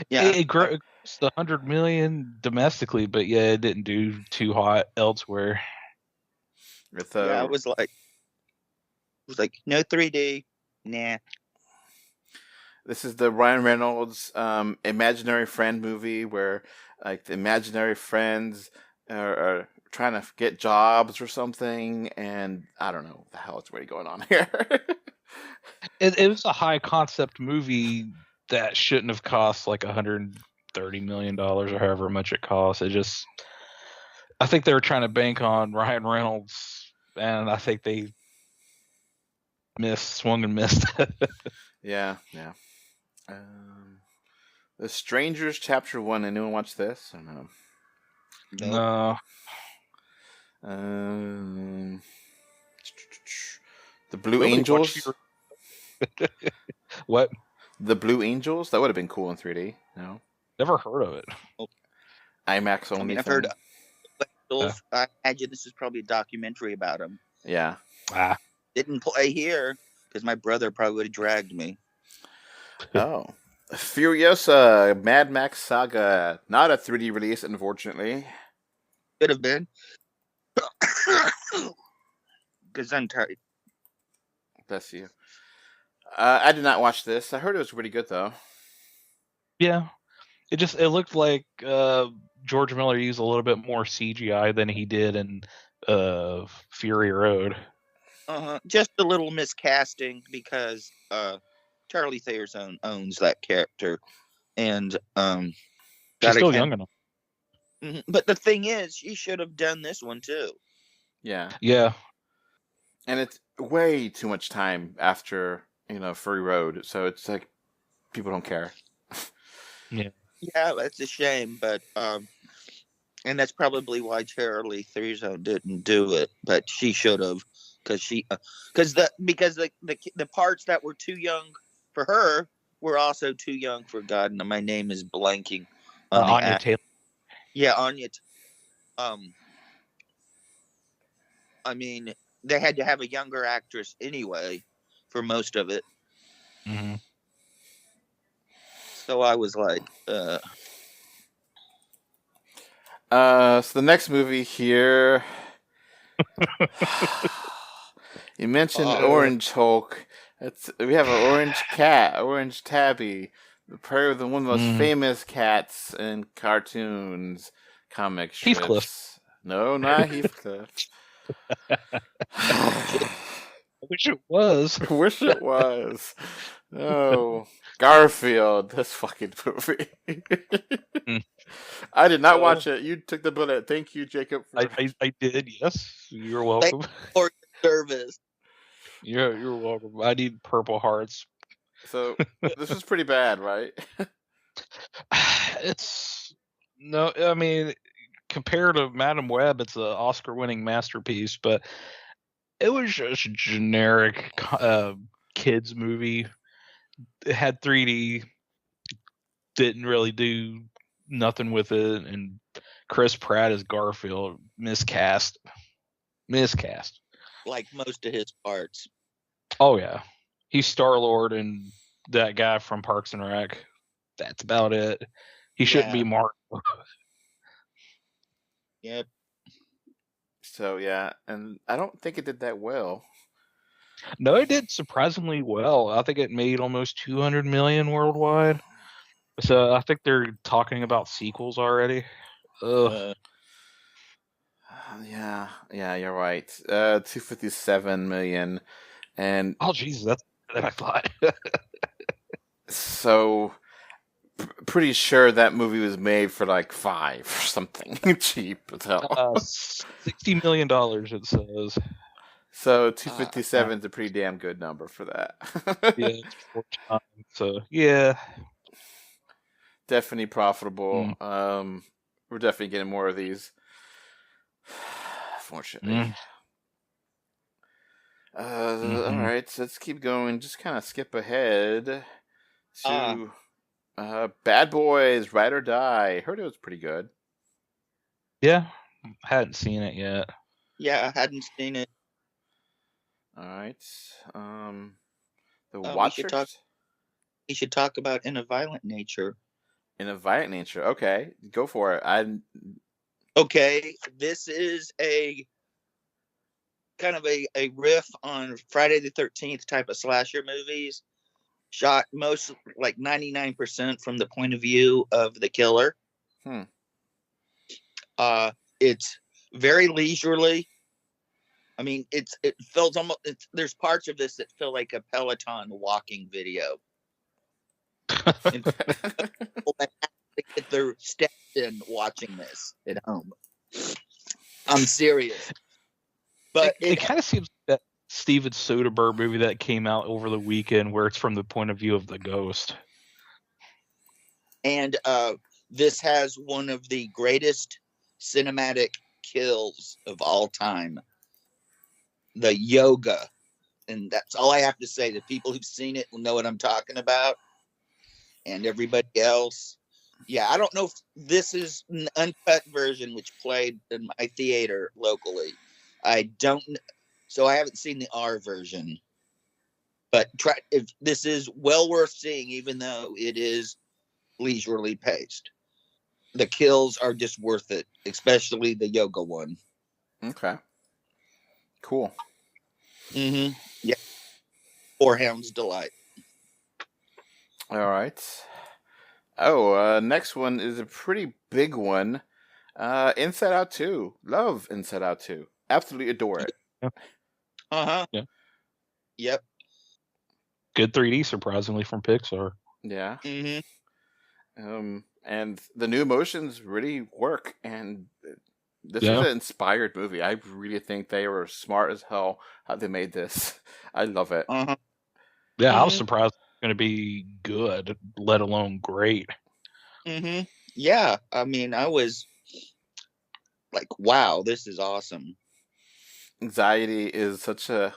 Yeah. It grossed 100 million domestically, but yeah, it didn't do too hot elsewhere. With Yeah, it was like no 3D. Nah. this is the Ryan Reynolds imaginary friend movie where like the imaginary friends are trying to get jobs or something, and I don't know what the hell is really going on here. It was a high concept movie that shouldn't have cost like $130 million or however much it cost. I think they were trying to bank on Ryan Reynolds, and I think they swung and missed. Yeah. The Strangers Chapter 1. Anyone watch this? I don't know. No. The Blue Nobody Angels. watched What? The Blue Angels. That would have been cool in 3D. No, Never heard of it. IMAX I only. mean, I've heard. I imagine this is probably a documentary about him. Yeah. Didn't play here because my brother probably would have dragged me. Oh. Furiosa Mad Max Saga. Not a 3D release, unfortunately. Could have been. Because I'm tired. Bless you. I did not watch this. I heard it was pretty good, though. Yeah. It looked like George Miller used a little bit more CGI than he did in Fury Road. Just a little miscasting because Charlie Thayer's owns that character, and She's still young enough. But the thing is, she should have done this one too. Yeah. Yeah. And it's way too much time after, Fury Road, so it's like people don't care. Yeah, that's a shame, but and that's probably why Charlie Theron didn't do it, but she should have, because the parts that were too young for her were also too young for God. And my name is blanking on Anya Taylor. Yeah, Anya. I mean, they had to have a younger actress anyway for most of it. Mm-hmm. So I was like, So the next movie here, you mentioned Orange Hulk. We have an orange cat, Orange Tabby, probably one of the most famous cats in cartoons, comic strips. Heathcliff. No, not Heathcliff. I wish it was. I wish it was. No. Garfield, this fucking movie. I did not watch it. You took the bullet. Thank you, Jacob. I did, yes. You're welcome. For service. You're welcome. I need purple hearts. So this is pretty bad, right? I mean, compared to Madam Web, it's an Oscar-winning masterpiece, but it was just a generic kids movie. It had 3D, didn't really do nothing with it, and Chris Pratt as Garfield, miscast. Like most of his parts. Oh yeah, he's Star-Lord and that guy from Parks and Rec. That's about it. He shouldn't be Mark. Yep. So yeah, and I don't think it did that well. No, it did surprisingly well. I think it made almost 200 million worldwide. So I think they're talking about sequels already. Yeah, you're right. 257 million, and Oh, Jesus, that's better than I thought. so pretty sure that movie was made for like 5 or something cheap as hell. $60 million, it says. So 257 is a pretty damn good number for that. Yeah, it's 4 times. So, yeah. Definitely profitable. We're definitely getting more of these. Fortunately. All right, so let's keep going. Just kind of skip ahead to Bad Boys: Ride or Die. Heard it was pretty good. Yeah, hadn't seen it yet. Yeah, I hadn't seen it. All right. The Watchers. We should talk about In a Violent Nature. In a Violent Nature. Okay, go for it. Okay, this is a kind of a riff on Friday the 13th type of slasher movies, shot most like 99% from the point of view of the killer. It's very leisurely. I mean, it feels almost. There's parts of this that feel like a Peloton walking video. People that actually get their steps in watching this at home. I'm serious. But it kind of seems like that Steven Soderbergh movie that came out over the weekend where it's from the point of view of the ghost. And this has one of the greatest cinematic kills of all time. The yoga. And that's all I have to say. The people who've seen it will know what I'm talking about. And everybody else. Yeah, I don't know if this is an uncut version which played in my theater locally. So I haven't seen the R version. But if this is well worth seeing, even though it is leisurely paced. The kills are just worth it, especially the yoga one. Okay. Cool. Mm-hmm. Yeah. Whorehound's Delight. All right. Next one is a pretty big one. Inside Out 2. Love Inside Out 2. Absolutely adore it. Uh-huh. Yeah. Yep. Good 3D, surprisingly, from Pixar. Yeah. Mm-hmm. And the new emotions really work. And this is an inspired movie. I really think they were smart as hell how they made this. I love it. Uh-huh. Yeah, I was surprised it's going to be good, let alone great. Mm-hmm. Yeah. I mean, I was like, wow, this is awesome. Anxiety is such a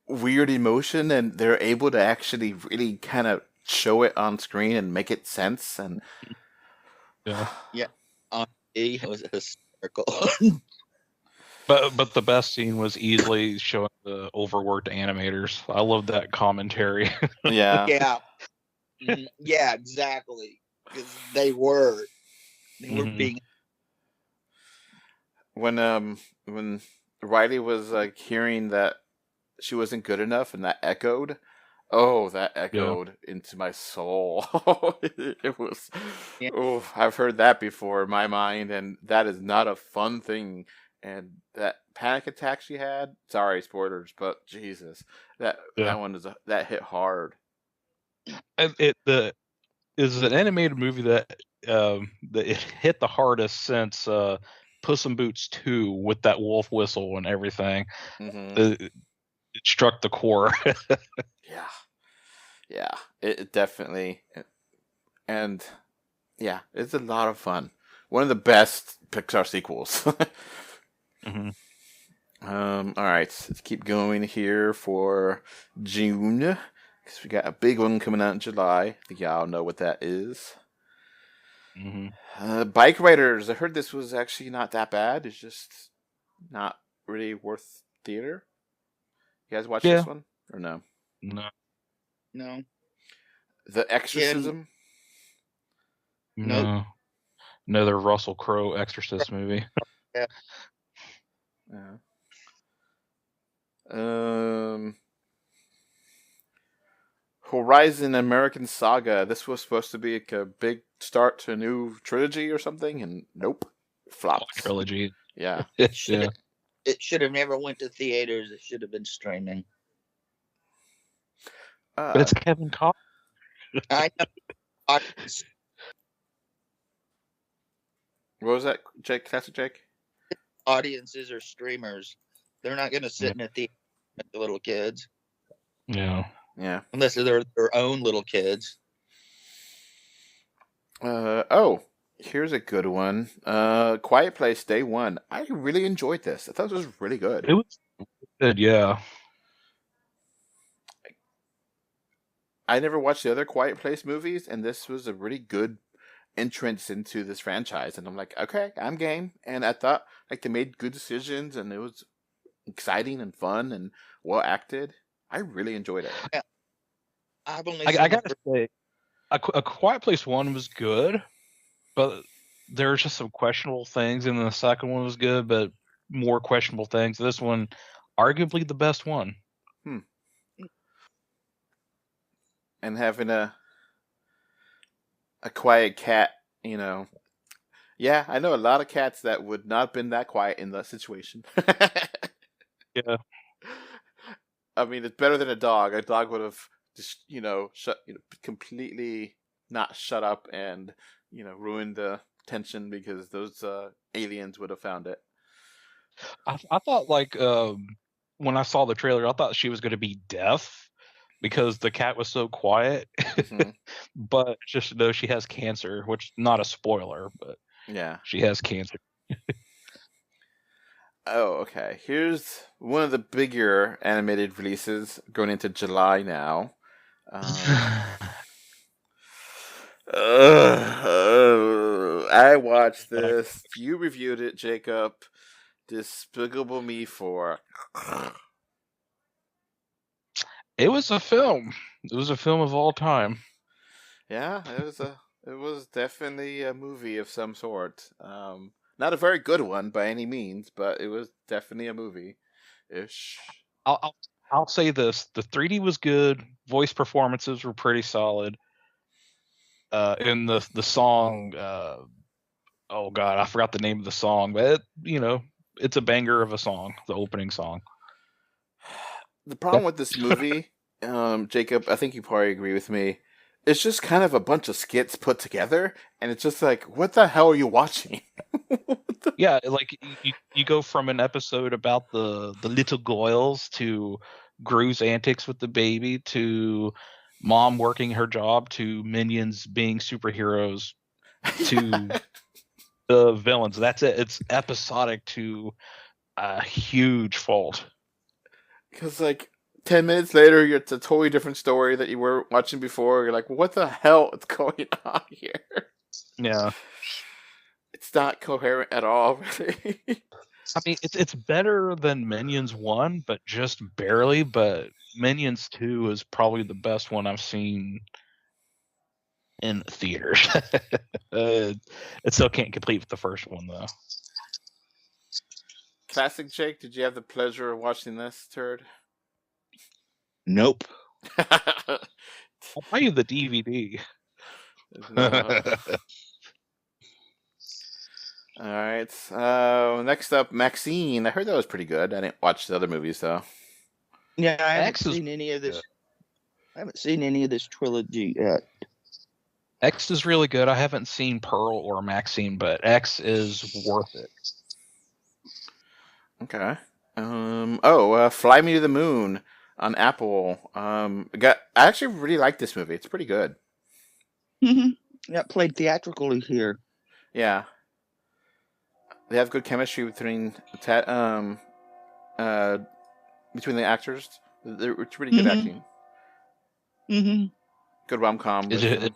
weird emotion, and they're able to actually really kind of show it on screen and make it sense. And yeah, it was hysterical. But the best scene was easily showing the overworked animators. I love that commentary. Yeah. Yeah, exactly. Because they were being. When Riley was like hearing that she wasn't good enough, and that echoed. Oh, that echoed into my soul. It was. Yeah. Oh, I've heard that before in my mind, and that is not a fun thing. And that panic attack she had. Sorry, spoilers, but Jesus, that one that hit hard. It is an animated movie that it hit the hardest since Puss in Boots 2 with that wolf whistle and everything. Mm-hmm. It struck the core. Yeah, it definitely, and yeah, it's a lot of fun. One of the best Pixar sequels. Mm-hmm. All right, let's keep going here for June, because we got a big one coming out in July. I think y'all know what that is. Mm-hmm. Bike Riders. I heard this was actually not that bad. It's just not really worth theater. You guys watch this one or no? No. The Exorcism. No. Another Russell Crowe Exorcist movie. Yeah. Horizon American Saga. This was supposed to be like a big start to a new trilogy or something, and nope, flopped. Trilogy. Yeah. Yeah. It should have never went to theaters. It should have been streaming. But it's Kevin Costner. I know. What was that, Jake? Classic Jake? Audiences are streamers. They're not going to sit in a theater with the little kids Yeah. Yeah. unless they're their own little kids. Oh, here's a good one. Quiet Place Day One. I really enjoyed this. I thought it was really good. It was good, yeah. I never watched the other Quiet Place movies, and this was a really good entrance into this franchise. And I'm like, okay, I'm game. And I thought like they made good decisions, and it was exciting and fun and well acted. I really enjoyed it. Yeah. I've only I seen the gotta say, a Quiet Place 1 was good, but there were just some questionable things, and then the second one was good, but more questionable things. This one, arguably the best one. And having a quiet cat, yeah, I know a lot of cats that would not have been that quiet in that situation. Yeah. I mean, it's better than a dog. A dog would have just, completely not shut up and, ruined the tension because those aliens would have found it. I thought, like, when I saw the trailer, I thought she was going to be deaf because the cat was so quiet. Mhm. But just to know she has cancer, which not a spoiler, but Yeah. she has cancer. Oh, okay. Here's one of the bigger animated releases going into July now. I watched this. You reviewed it, Jacob. Despicable Me 4. It was a film. It was a film of all time. Yeah, it was definitely a movie of some sort. Not a very good one by any means, but it was definitely a movie ish. I'll say this: the 3D was good. Voice performances were pretty solid. And the song, oh god, I forgot the name of the song, but it's a banger of a song. The opening song. The problem with this movie, Jacob, I think you probably agree with me. It's just kind of a bunch of skits put together, and it's just like, what the hell are you watching? Yeah, like you go from an episode about the little Goyles to Gru's antics with the baby to mom working her job to minions being superheroes to the villains. That's it. It's episodic to a huge fault. Because, 10 minutes later, it's a totally different story that you were watching before. You're like, what the hell is going on here? Yeah. It's not coherent at all, really. I mean, it's better than Minions 1, but just barely. But Minions 2 is probably the best one I've seen in theaters. It still can't compete with the first one, though. Classic Jake, did you have the pleasure of watching this turd? Nope. I'll buy you the DVD. No. All right. Next up, Maxine. I heard that was pretty good. I didn't watch the other movies though. Yeah, I haven't X is seen any of this. I haven't seen any of this trilogy yet. X is really good. I haven't seen Pearl or Maxine, but X is worth it. Okay. Fly Me to the Moon on Apple. I actually really like this movie. It's pretty good. Yeah, played theatrically here. Yeah. They have good chemistry between the actors. It's really good acting. Mm-hmm. Good rom-com. It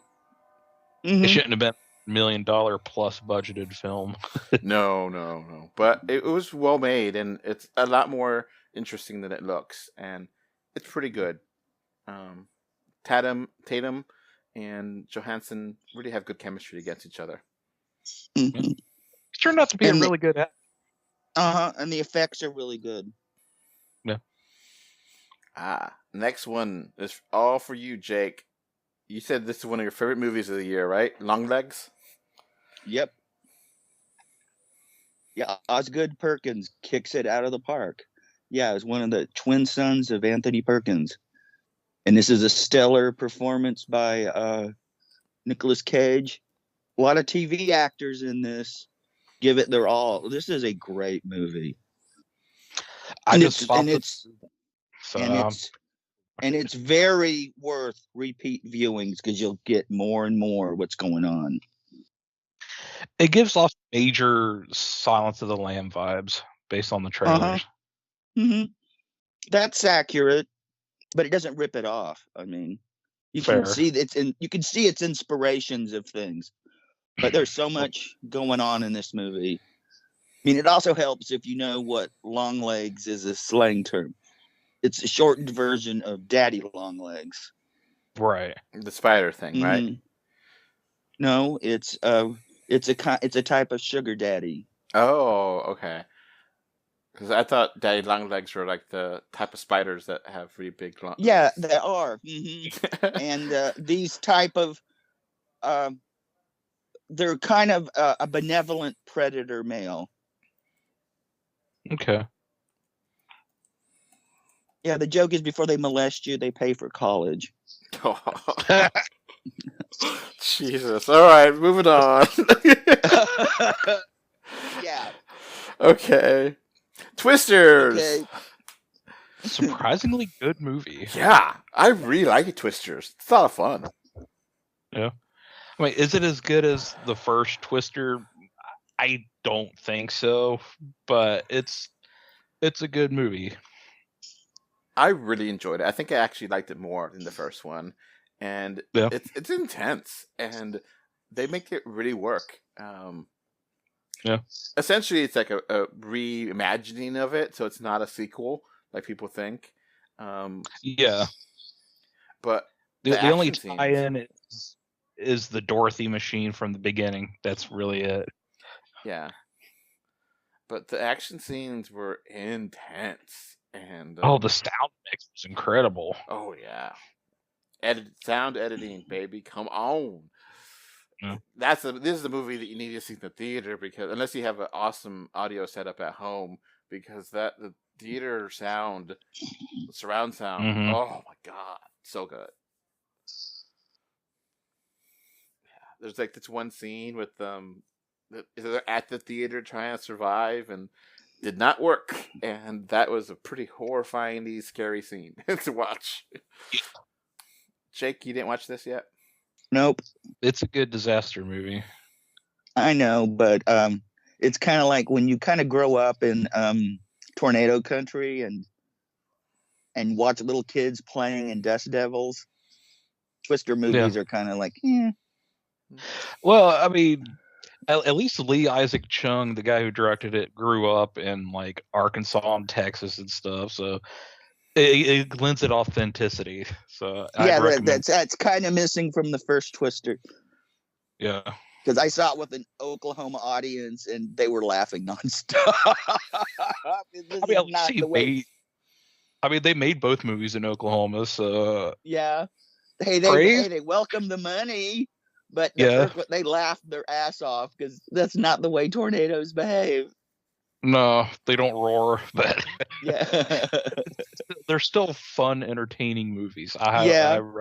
shouldn't have been $1 million plus budgeted film. No. But it was well made, and it's a lot more interesting than it looks, and it's pretty good. Tatum and Johansson really have good chemistry against each other. Mm-hmm. It turned out to be a really good. And the effects are really good. Yeah. Next one is all for you, Jake. You said this is one of your favorite movies of the year, right? Longlegs? Yep. Yeah, Osgood Perkins kicks it out of the park. Yeah, it was one of the twin sons of Anthony Perkins. And this is a stellar performance by Nicolas Cage. A lot of TV actors in this give it their all. This is a great movie. I And just it's stopped and it, it's so and it's very worth repeat viewings because you'll get more and more what's going on. it gives off major Silence of the Lamb vibes based on the trailers. Mm-hmm. That's accurate, but it doesn't rip it off. I mean, you Fair. can see its inspirations of things, but there's so much going on in this movie. I mean, it also helps if you know what long legs is a slang term. It's a shortened version of daddy long legs. Right. The spider thing, right? Mhm. No, it's a type of sugar daddy. Oh, okay. Because I thought daddy long legs were like the type of spiders that have really big long. Yeah, they are. And these type of they're kind of a benevolent predator male. Okay. Yeah, the joke is before they molest you, they pay for college. Jesus. All right, moving on. Yeah. Okay. Twisters. Okay. Surprisingly good movie. Yeah, I really like Twisters. It's a lot of fun. Yeah. I mean, is it as good as the first Twister? I don't think so, but it's a good movie. I really enjoyed it. I think I actually liked it more than the first one, and Yeah. it's intense, and they make it really work. Yeah. Essentially, it's like a reimagining of it, so it's not a sequel like people think. Yeah. But The only action scenes- tie-in is the Dorothy machine from the beginning. That's really it. Yeah. But the action scenes were intense, and The sound mix was incredible. oh yeah, sound editing, baby, come on. Yeah. This is the movie that you need to see in the theater, because unless you have an awesome audio setup at home, because the theater sound, the surround sound, Mhm. oh my god, so good. Yeah, there's like this one scene with they're at the theater trying to survive and did not work, and that was a pretty horrifyingly scary scene to watch. Jake, you didn't watch this yet? Nope. It's a good disaster movie. I know, but it's kind of like when you kind of grow up in tornado country and watch little kids playing in Dust Devils. Twister movies are kind of like, Well, I mean, at least Lee Isaac Chung, the guy who directed it, grew up in like Arkansas and Texas and stuff, so it lends it authenticity. So yeah, I'd recommend. that's kind of missing from the first Twister. Yeah. Because I saw it with an Oklahoma audience and they were laughing nonstop. They made both movies in Oklahoma, so yeah. They welcome the money, but they laughed their ass off because that's not the way tornadoes behave. No, they don't roar, but yeah, they're still fun, entertaining movies. I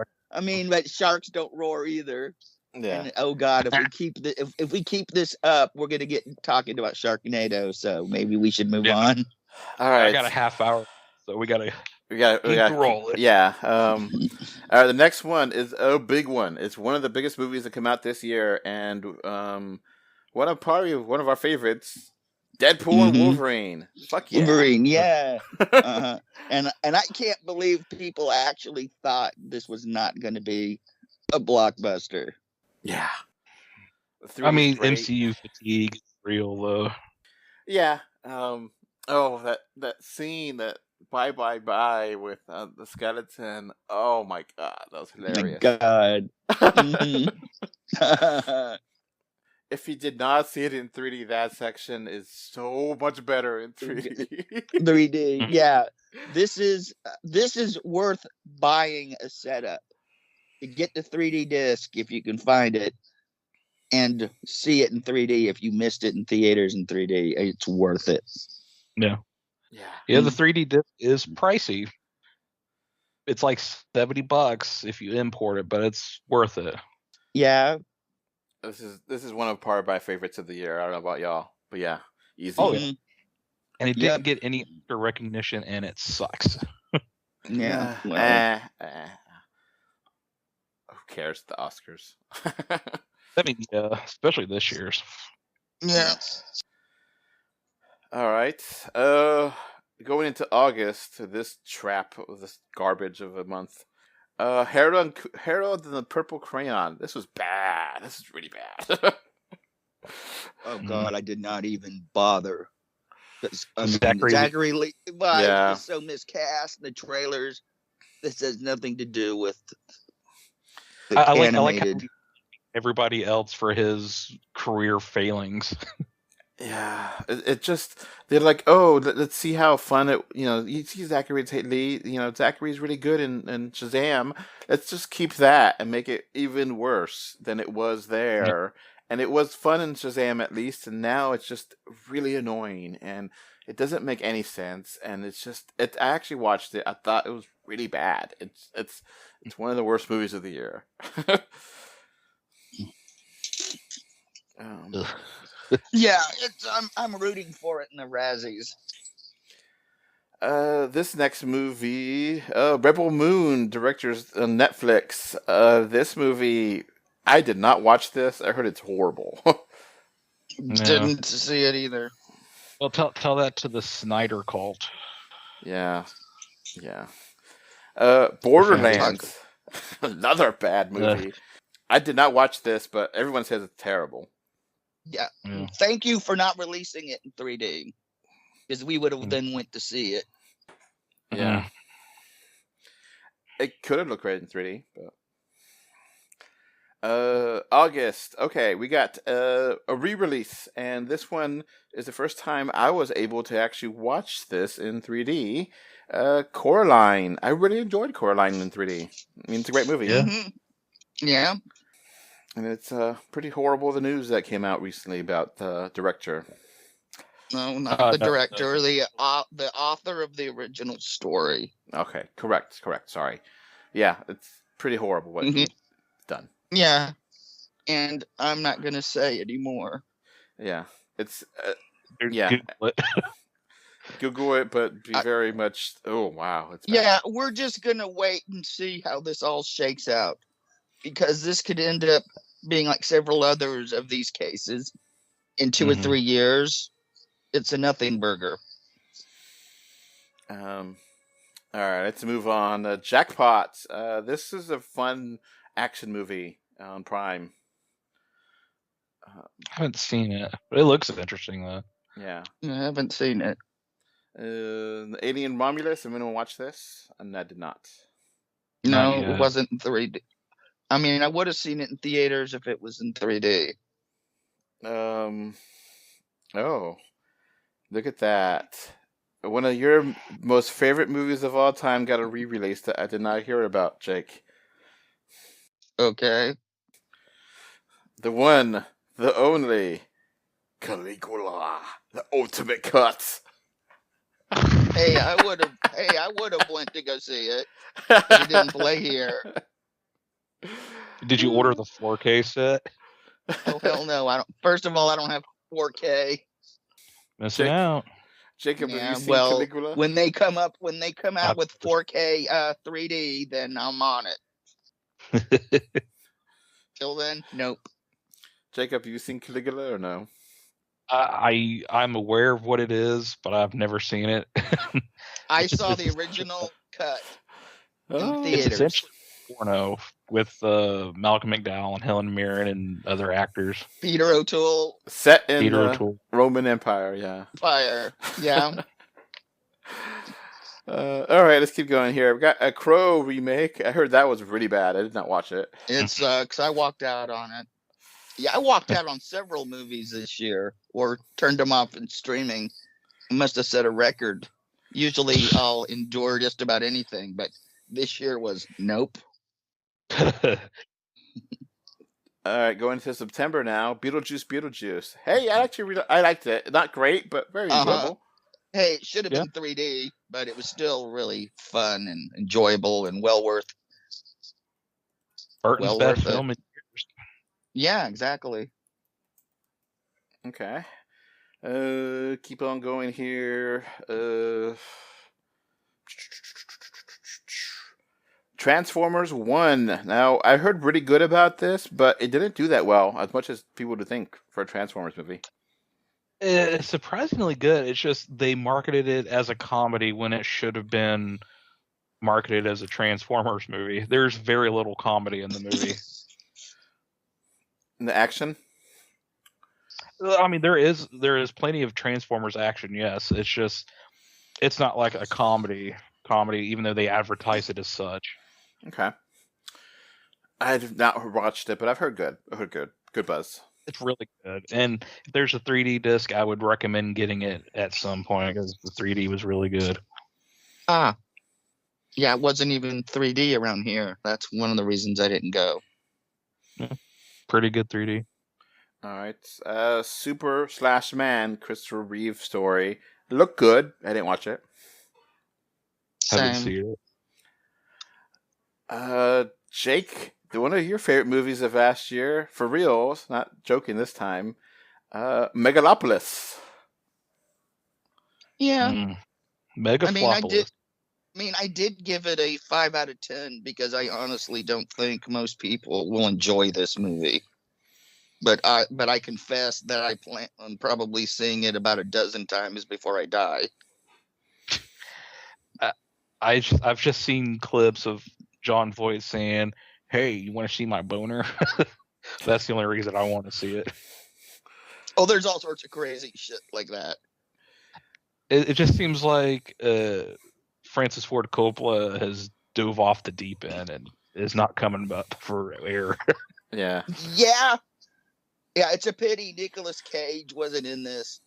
mean, but sharks don't roar either. Yeah. And, oh God, if we keep this up, we're gonna get talking about Sharknado. So maybe we should move on. All right, I got a half hour, so we gotta roll it. Yeah. All right. The next one is a big one. It's one of the biggest movies that come out this year, and one of our favorites, Deadpool and Wolverine. Fuck yeah. Wolverine, yeah. And I can't believe people actually thought this was not going to be a blockbuster. Yeah. I mean, MCU fatigue is real though. Yeah. That scene, that bye with the skeleton. Oh my god, that was hilarious. My God. If you did not see it in 3D, that section is so much better in 3D. 3D, yeah. This is worth buying a setup to get the 3D disc if you can find it. and see it in 3D if you missed it in theaters in 3D. It's worth it. Yeah. Yeah. Yeah, the 3D disc is pricey. It's like $70 if you import it, but it's worth it. Yeah. This is one of probably my favorites of the year. I don't know about y'all, but yeah, easy. Oh, yeah. And it Yep. didn't get any extra recognition, and it sucks. Yeah. Nah, Well, who cares? The Oscars. I mean, especially this year's. yeah. All right. Going into August, this trap of this garbage of a month. Harold and the Purple Crayon. This was bad. This is really bad. Oh God, I did not even bother. Zachary Zachary Yeah. was so miscast in the trailers. This has nothing to do with the I like animated. how everybody else for his career failings. Yeah, it just they're like, oh, let's see how fun it. You see Zachary Lee. Zachary's really good in Shazam. Let's just keep that and make it even worse than it was there. And it was fun in Shazam at least, and now it's just really annoying and it doesn't make any sense. And it's just I actually watched it. I thought it was really bad. It's one of the worst movies of the year. Yeah, I'm rooting for it in the Razzies. This next movie, Rebel Moon, directors on Netflix. This movie, I did not watch this. I heard it's horrible. Didn't see it either. Well, tell that to the Snyder cult. Yeah. Borderlands, another bad movie. I did not watch this, but everyone says it's terrible. Yeah. Yeah. Thank you for not releasing it in 3D, because we would have then went to see it. Yeah. It could have looked great in 3D, but August. Okay, we got a re-release, and this one is the first time I was able to actually watch this in 3D. Coraline. I really enjoyed Coraline in 3D. I mean, it's a great movie. Yeah. Mhm. Yeah. And it's pretty horrible, the news that came out recently about the director. No, not the director, the author of the original story. Okay, correct. Sorry. Yeah, it's pretty horrible what he's done. Yeah. And I'm not going to say anymore. Yeah, it's Yeah. Google it. Google it, but be very much. Oh wow, it's bad. Yeah, we're just going to wait and see how this all shakes out, because this could end up being like several others of these cases. In 2 or 3 years, it's a nothing burger. All right, let's move on. Jackpot. This is a fun action movie on Prime. I haven't seen it, but it looks interesting though. Yeah. I haven't seen it. Alien Romulus. Did anyone watch this? And I did not. No, Not yet. it wasn't in 3D. I mean, I would have seen it in theaters if it was in 3D. Oh, look at that. One of your most favorite movies of all time got a re-release that I did not hear about, Jake. Okay. The one, the only, Caligula, the ultimate cut. Hey, I would have went to go see it. It didn't play here. Did you order the 4K set? Oh hell no! I don't. First of all, I don't have 4K. Missing out. Jacob, Yeah, have you seen well, Caligula? when they come out with 4K 3D, then I'm on it. Till then, nope. Jacob, have you seen Caligula or no? I'm aware of what it is, but I've never seen it. I saw the original cut in Oh. It's theaters. essentially porno with Malcolm McDowell and Helen Mirren and other actors. Peter O'Toole Set in Peter the O'Toole. Roman Empire, yeah. fire. Yeah. All right, let's keep going here. We've got a Crow remake. I heard that was really bad. I did not watch it. It sucks. I walked out on it. Yeah, I walked out on several movies this year, or turned them off in streaming. I must have set a record. Usually I'll endure just about anything, but this year was nope. All right, going into September now. Beetlejuice. Hey, I liked it. Not great, but very enjoyable. Hey, it should have Yeah. been 3D, but it was still really fun and enjoyable and well worth. Burton's Well best worth it. film in years. Yeah, exactly. Okay. Keep on going here. Transformers 1. Now, I heard pretty good about this, but it didn't do that well, as much as people would think for a Transformers movie. It's surprisingly good. It's just they marketed it as a comedy when it should have been marketed as a Transformers movie. There's very little comedy in the movie. In the action? I mean, there is plenty of Transformers action. Yes, it's not like a comedy, even though they advertise it as such. Okay. I have not watched it, but I've heard good. Good buzz. It's really good. And if there's a 3D disc, I would recommend getting it at some point because the 3D was really good. Yeah, it wasn't even 3D around here. That's one of the reasons I didn't go. Yeah, pretty good 3D. All right. Super/Man Christopher Reeve story. It looked good. I didn't watch it. Haven't Same. seen it. Jake, one of your favorite movies of last year, for real, not joking this time, Megalopolis. Yeah. Megaflopolis. I did give it a 5 out of 10 because I honestly don't think most people will enjoy this movie. But I confess that I plan on probably seeing it about a dozen times before I die. I've just seen clips of John Voight saying, "Hey, you want to see my boner?" That's the only reason I want to see it. Oh, there's all sorts of crazy shit like that. It just seems like Francis Ford Coppola has dove off the deep end and is not coming up for air. Yeah. Yeah, it's a pity Nicolas Cage wasn't in this.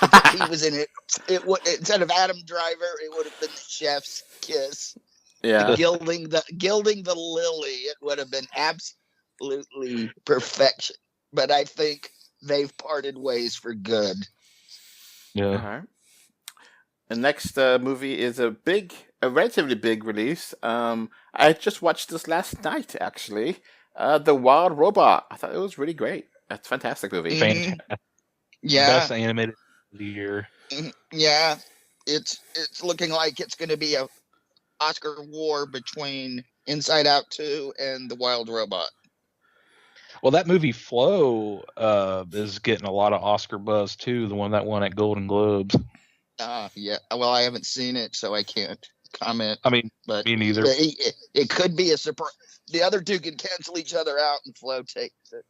If he was in it, instead of Adam Driver, it would have been the chef's kiss. Yeah. Gilding the lily, it would have been absolutely perfection. But I think they've parted ways for good. Yeah. All right. The next movie is a relatively big release. I just watched this last night, actually. The Wild Robot. I thought it was really great. That's a fantastic movie. Fantastic. Yeah. Best animated of the year. Yeah. It's looking like it's going to be a Oscar war between Inside Out 2 and The Wild Robot. Well, that movie Flow is getting a lot of Oscar buzz too. The one that won at Golden Globes. Yeah. Well, I haven't seen it, so I can't comment. I mean, but me neither. It could be a surprise. The other two can cancel each other out, and Flow takes it.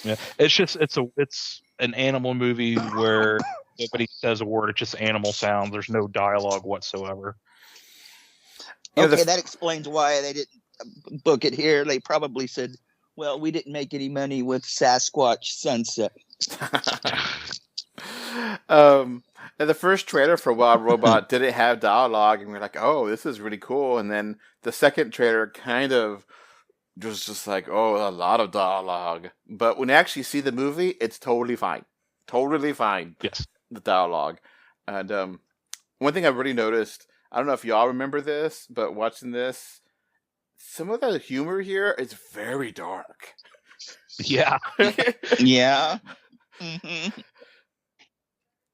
Yeah, it's an animal movie where nobody says a word. It's just animal sounds. There's no dialogue whatsoever. Okay, that explains why they didn't book it here. They probably said, "Well, we didn't make any money with Sasquatch Sunset." And the first trailer for Wild Robot didn't have dialogue, and we're like, "Oh, this is really cool." And then the second trailer kind of was just like, "Oh, a lot of dialogue." But when you actually see the movie, it's totally fine. Yes. The dialogue. And one thing I really noticed, I don't know if y'all remember this, but watching this, some of the humor here is very dark. Yeah. Yeah. Mm-hmm.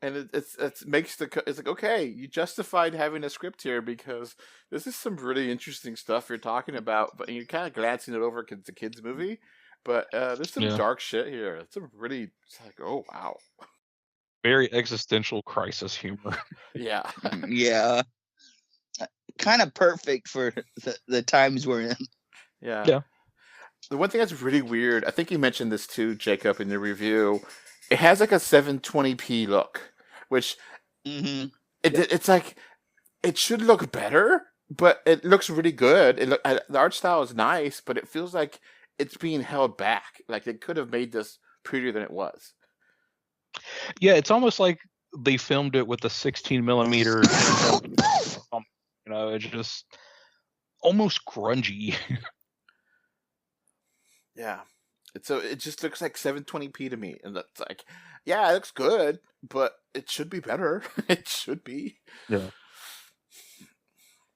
And it's like, okay, you justified having a script here because this is some really interesting stuff you're talking about, but you're kind of glancing it over because it's a kids movie. But there's some dark shit here. It's like, oh wow, very existential crisis humor. Yeah. Yeah. Kind of perfect for the times we're in. Yeah. The one thing that's really weird, I think you mentioned this too, Jacob, in your review. It has like a 720p look, which it's like it should look better, but it looks really good. The art style is nice, but it feels like it's being held back. Like they could have made this prettier than it was. Yeah, it's almost like they filmed it with a 16 millimeter. It's just almost grungy. Yeah. It just looks like 720p to me, and that's like, yeah, it looks good, but it should be better. It should be. Yeah.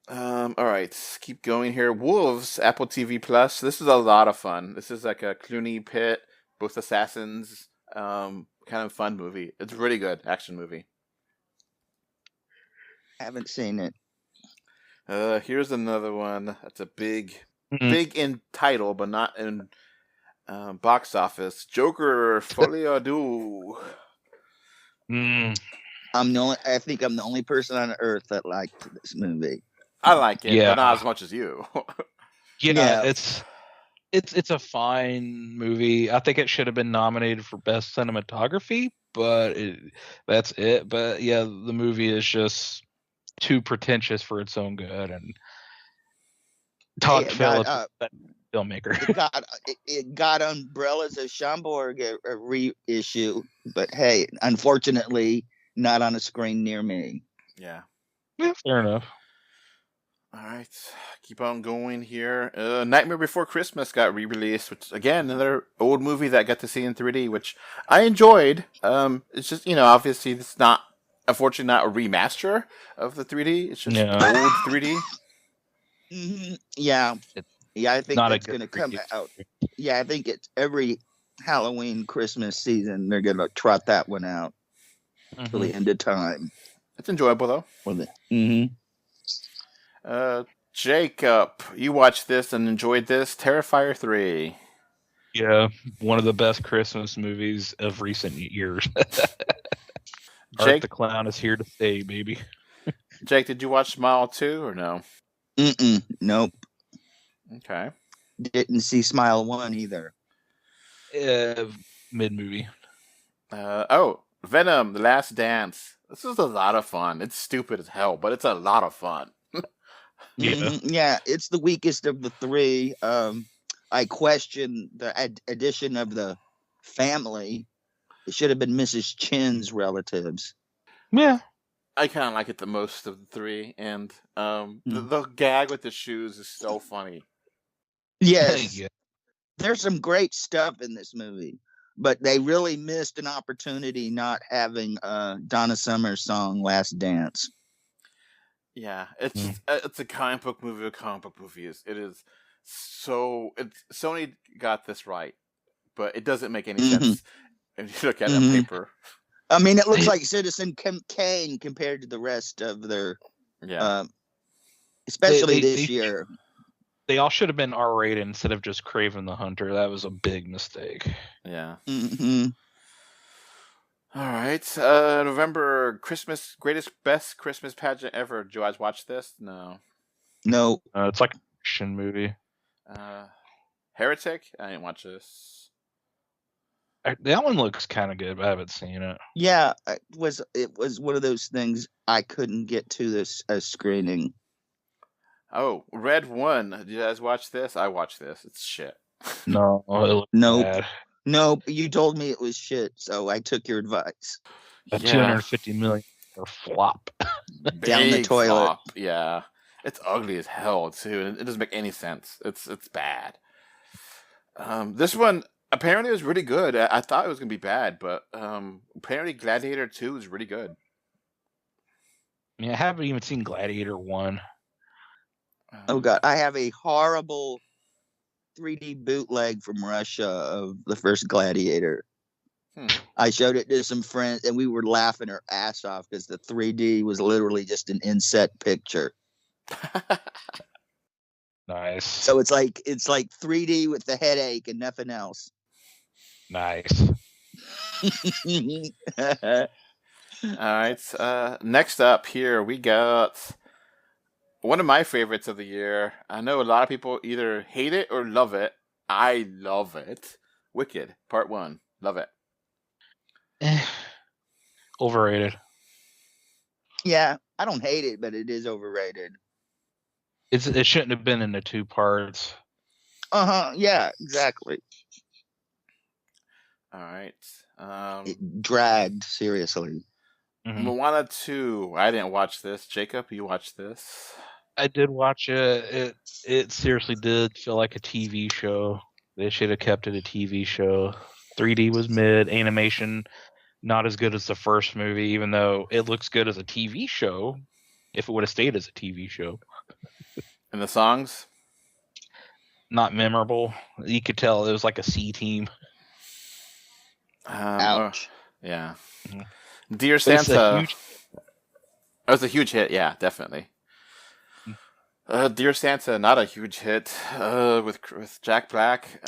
All right, keep going here. Wolves, Apple TV Plus. This is a lot of fun. This is like a Clooney Pitt, both assassins, kind of fun movie. It's really good action movie. Haven't seen it. Here's another one that's a big Mhm. big in title, but not in box office. Joker Folie à Deux. Mm, I think I'm the only person on earth that liked this movie. I like it, Yeah. but not as much as you. yeah, Yeah. it's a fine movie. I think it should have been nominated for best cinematography, but that's it. But yeah, the movie is just too pretentious for its own good, and Todd Hey, it Phillips, got, that filmmaker. it got Umbrellas of Schomburg a reissue, but hey, unfortunately, not on a screen near me. Yeah. Yeah, fair enough. All right, keep on going here. Nightmare Before Christmas got re-released, which again another old movie that I got to see in 3D, which I enjoyed. It's just obviously it's not, unfortunately, not a remaster of the 3D. It's just Yeah. old 3D. Yeah, I think Not a that's good going to come review. out. Yeah, I think it's every Halloween, Christmas season they're going to trot that one out till the end of time. It's enjoyable though. Jacob, you watched this and enjoyed this. Terrifier 3. Yeah, one of the best Christmas movies of recent years. Art Jake, the Clown is here to stay, baby. Jake, did you watch Smile 2 or no? Nope. Okay. Didn't see Smile 1 either. Mid movie. Venom: The Last Dance. This is a lot of fun. It's stupid as hell, but it's a lot of fun. Yeah. Yeah, it's the weakest of the three. I question the addition of the family. It should have been Mrs. Chin's relatives. Yeah. I kind of like it the most of the three, and the gag with the shoes is so funny. Yes, Yeah. there's some great stuff in this movie, but they really missed an opportunity not having Donna Summer's song "Last Dance." Yeah, it's a comic book movie. It is so. Sony got this right, but it doesn't make any sense if you look at it on paper. I mean, it looks like Citizen Kane compared to the rest of their, especially this year. They all should have been R-rated instead of just Craven the Hunter. That was a big mistake. Yeah. Mm-hmm. All right. November best Christmas pageant ever. Do you guys watch this? No. No. It's like a Christian movie. Heretic? I didn't watch this. That one looks kind of good, but I haven't seen it. Yeah, it was one of those things I couldn't get to this screening. Oh, Red 1. Did you guys watch this? I watched this. It's shit. No, it looks Nope. bad. Nope. You told me it was shit, so I took your advice. A $250 million flop. Down the Big toilet. flop. Yeah. It's ugly as hell, too. And it doesn't make any sense. It's bad. This one apparently was really good. I thought it was going to be bad, but apparently Gladiator 2 is really good. I mean, I haven't even seen Gladiator 1. Oh, God. I have a horrible 3D bootleg from Russia of the first Gladiator. I showed it to some friends, and we were laughing our ass off because the 3D was literally just an inset picture. Nice. So it's like 3D with the headache and nothing else. Nice. All right. Next up here, we got one of my favorites of the year. I know a lot of people either hate it or love it. I love it. Wicked, Part 1. Love it. Overrated. Yeah, I don't hate it, but it is overrated. It shouldn't have been in the 2 parts. Yeah, exactly. All right. It dragged, seriously. Moana 2. I didn't watch this. Jacob, you watched this? I did watch it. It seriously did feel like a TV show. They should have kept it a TV show. 3D was mid. Animation, not as good as the first movie, even though it looks good as a TV show. If it would have stayed as a TV show, And the songs? not memorable. You could tell it was like a C team. Ouch. Yeah. Mhm. Dear But it's a Santa. huge- It was a huge hit, yeah, definitely. Dear Santa, not a huge hit. With Jack Black.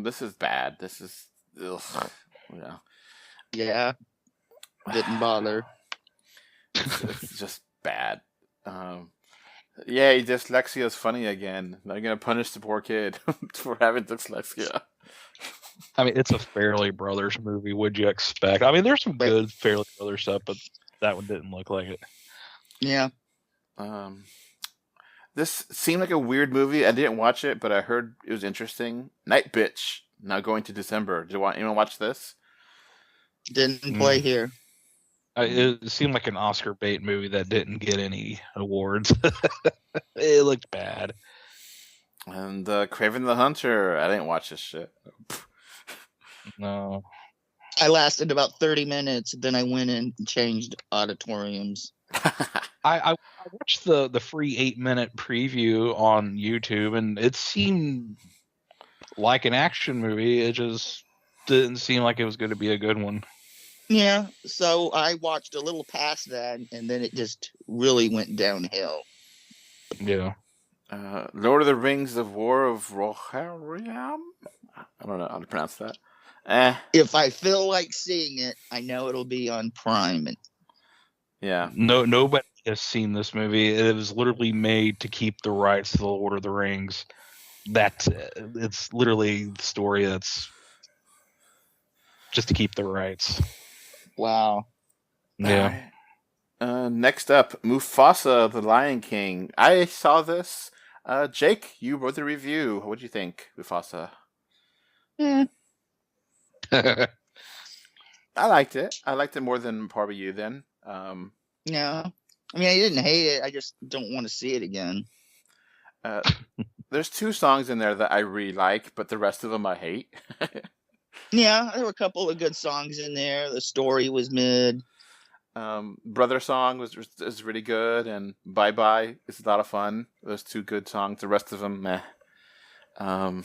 This is bad. This is, ugh, yeah. Yeah. Didn't bother. It's just bad. Yeah, dyslexia is funny again. They're gonna punish the poor kid for having dyslexia. I mean, it's a Fairley Brothers movie. What'd you expect? I mean, there's some good Fairley Brothers stuff, but that one didn't look like it. Yeah. This seemed like a weird movie. I didn't watch it, but I heard it was interesting. Night Bitch, now going to December. Did anyone watch this? Didn't play here. It seemed like an Oscar bait movie that didn't get any awards. It looked bad. And Craven the Hunter. I didn't watch this shit. No. I lasted about 30 minutes, then I went in and changed auditoriums. I watched the free 8-minute preview on YouTube, and it seemed like an action movie. It just didn't seem like it was going to be a good one. Yeah, so I watched a little past that, and then it just really went downhill. Yeah. Lord of the Rings: The War of Rohirrim. I don't know how to pronounce that. If I feel like seeing it, I know it'll be on Prime. And Yeah. Nobody has seen this movie. It was literally made to keep the rights to the Lord of the Rings. It's literally the story that's just to keep the rights. wow. Yeah. Next up, Mufasa, the Lion King. I saw this. Jake, you wrote the review. What do you think, Mufasa? I liked it. I liked it more than probably you then. No. I mean, I didn't hate it. I just don't want to see it again. There's 2 songs in there that I really like, but the rest of them I hate. Yeah, there were a couple of good songs in there. The story was mid. Brother Song is really good, and Bye Bye is a lot of fun. Those 2 good songs. The rest of them, meh. I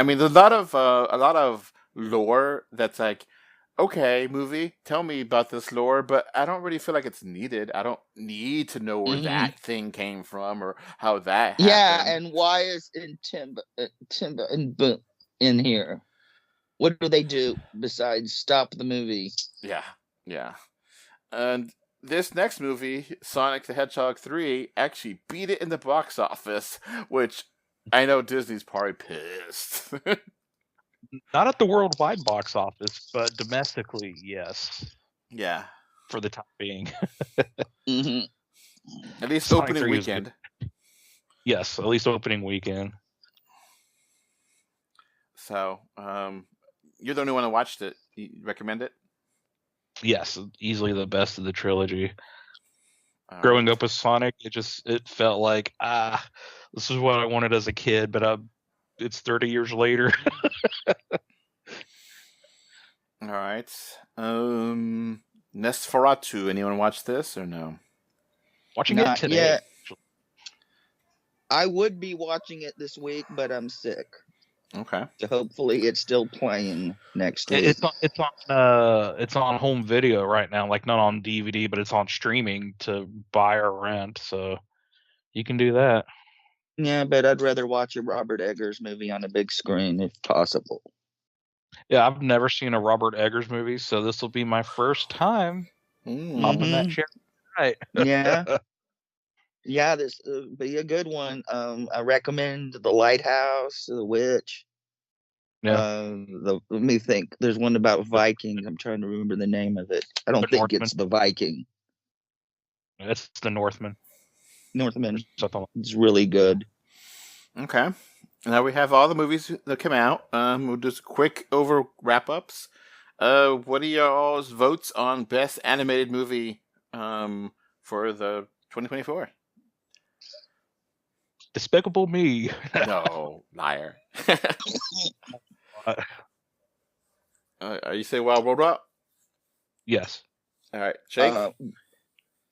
mean, there's a lot of lore that's like, okay, movie, tell me about this lore, but I don't really feel like it's needed. I don't need to know where that thing came from or how that happened. Yeah, and why is Timba in here? What do they do besides stop the movie? Yeah. And this next movie, Sonic the Hedgehog 3, actually beat it in the box office, which I know Disney's probably pissed. Not at the worldwide box office, but domestically, yes. Yeah. For the time being. At least Sonic opening 3 weekend. Yes, at least opening weekend. So, you're the only one who watched it. You recommend it? Yes, easily the best of the trilogy. Growing up with Sonic, it felt like, this is what I wanted as a kid, but it's 30 years later. All right. Nosferatu. Anyone watch this or no? Watching Not it today. yet. I would be watching it this week, but I'm sick. Okay. So hopefully it's still playing next week. It's on home video right now, like not on DVD, but it's on streaming to buy or rent, so you can do that. Yeah, but I'd rather watch a Robert Eggers movie on a big screen if possible. Yeah, I've never seen a Robert Eggers movie, so this will be my first time popping that chair. Right. Yeah. Yeah, this will be a good one. I recommend The Lighthouse, The Witch. Yeah. Let me think. There's one about Vikings. I'm trying to remember the name of it. I don't think it's The Viking. It's The Northman. Northman. It's really good. Okay. Now we have all the movies that come out. We'll just quick wrap-ups. What are y'all's votes on Best Animated Movie for the 2024? Despicable Me. No, liar. Are you saying Wild Robot? Yes. All right, Jake.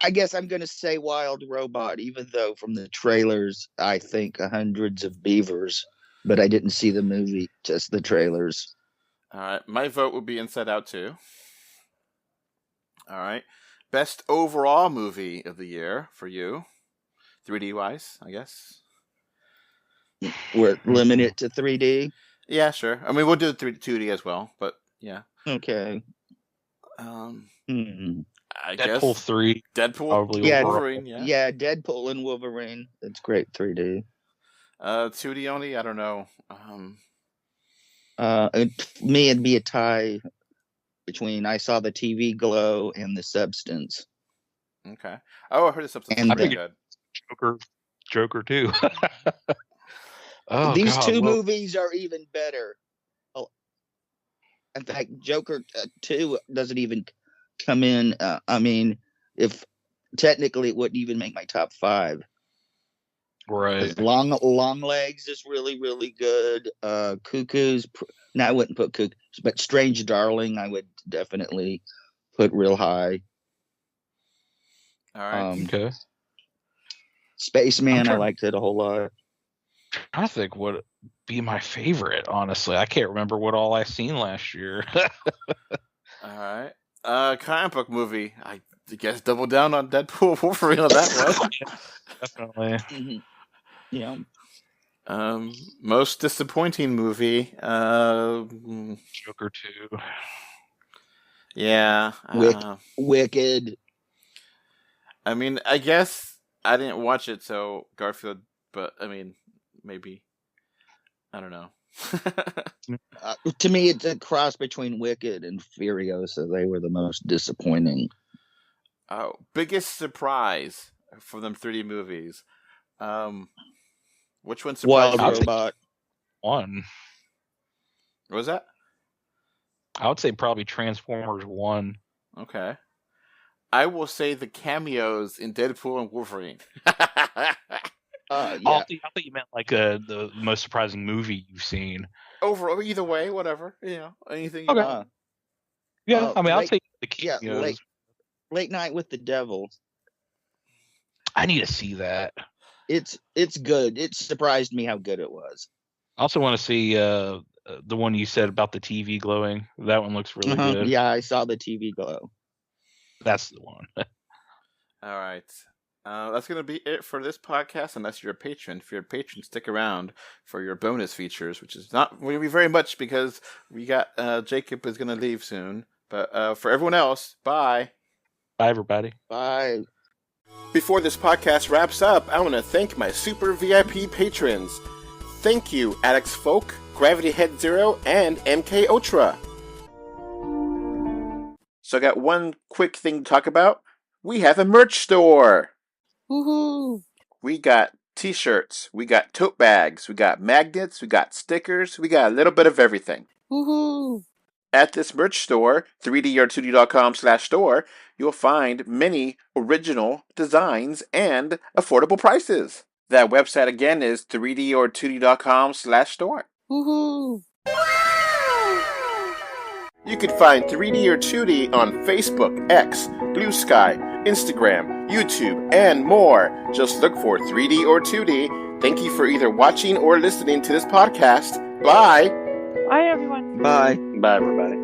I guess I'm going to say Wild Robot, even though from the trailers I think hundreds of beavers, but I didn't see the movie, just the trailers. All right, my vote would be Inside Out 2. All right, best overall movie of the year for you, 3D wise, I guess. We're limited to 3D. Yeah, sure. I mean, we'll do 2D as well, but yeah. Okay. I Deadpool guess 3. Deadpool, Probably Wolverine. Yeah. Deadpool and Wolverine. It's great 3D. 2D only. I don't know. Me, it'd be a tie between I Saw the TV Glow and The Substance. Okay. Oh, I heard The Substance. And I think good. Joker 2. Oh, These God, two well, movies are even better. In fact, Joker 2 doesn't even come in. I mean, if technically it wouldn't even make my top 5. right. Long Legs is really, really good. Cuckoo's, no, I wouldn't put Cuckoo, but Strange Darling, I would definitely put real high. All right. Okay. Spaceman, I liked it a whole lot. I think would be my favorite, honestly. I can't remember what all I seen last year. All right. Comic book movie. I guess double down on Deadpool Wolverine on that one. Definitely. Yeah. Most disappointing movie. Joker 2. Yeah. Wicked. I mean, I guess I didn't watch it, so Garfield. But I mean, maybe. I don't know. To me, it's a cross between Wicked and Furiosa. They were the most disappointing. Biggest surprise for them 3D movies. Which one surprised Wild you? Robot. One. What was that? I would say probably Transformers 1. Okay. I will say the cameos in Deadpool and Wolverine. I thought you meant like the most surprising movie you've seen. Overall, either way, whatever. Anything. Okay. Yeah, I mean, I'll say the cameos. Yeah, Late Night with the Devil. I need to see that. It's good. It surprised me how good it was. I also want to see the one you said about the TV glowing. That one looks really good. Yeah, I saw the TV glow. That's the one. All right. That's going to be it for this podcast, unless you're a patron. If you're a patron, stick around for your bonus features, which is not going to be very much because we got Jacob is going to leave soon. But for everyone else, bye. Bye, everybody. Bye. Before this podcast wraps up, I want to thank my super VIP patrons. Thank you, Alex Folk, Gravity Head Zero, and MK Ultra. So I got one quick thing to talk about. We have a merch store. Woohoo! We got t-shirts, we got tote bags, we got magnets, we got stickers, we got a little bit of everything. Woohoo! At this merch store, 3dr2d.com/store, you'll find many original designs and affordable prices. That website again is 3dr2d.com/store. Woohoo! You can find 3D or 2D on Facebook, X, Blue Sky, Instagram, YouTube, and more. Just look for 3D or 2D. Thank you for either watching or listening to this podcast. Bye! Bye, everyone. Bye. Bye, everybody.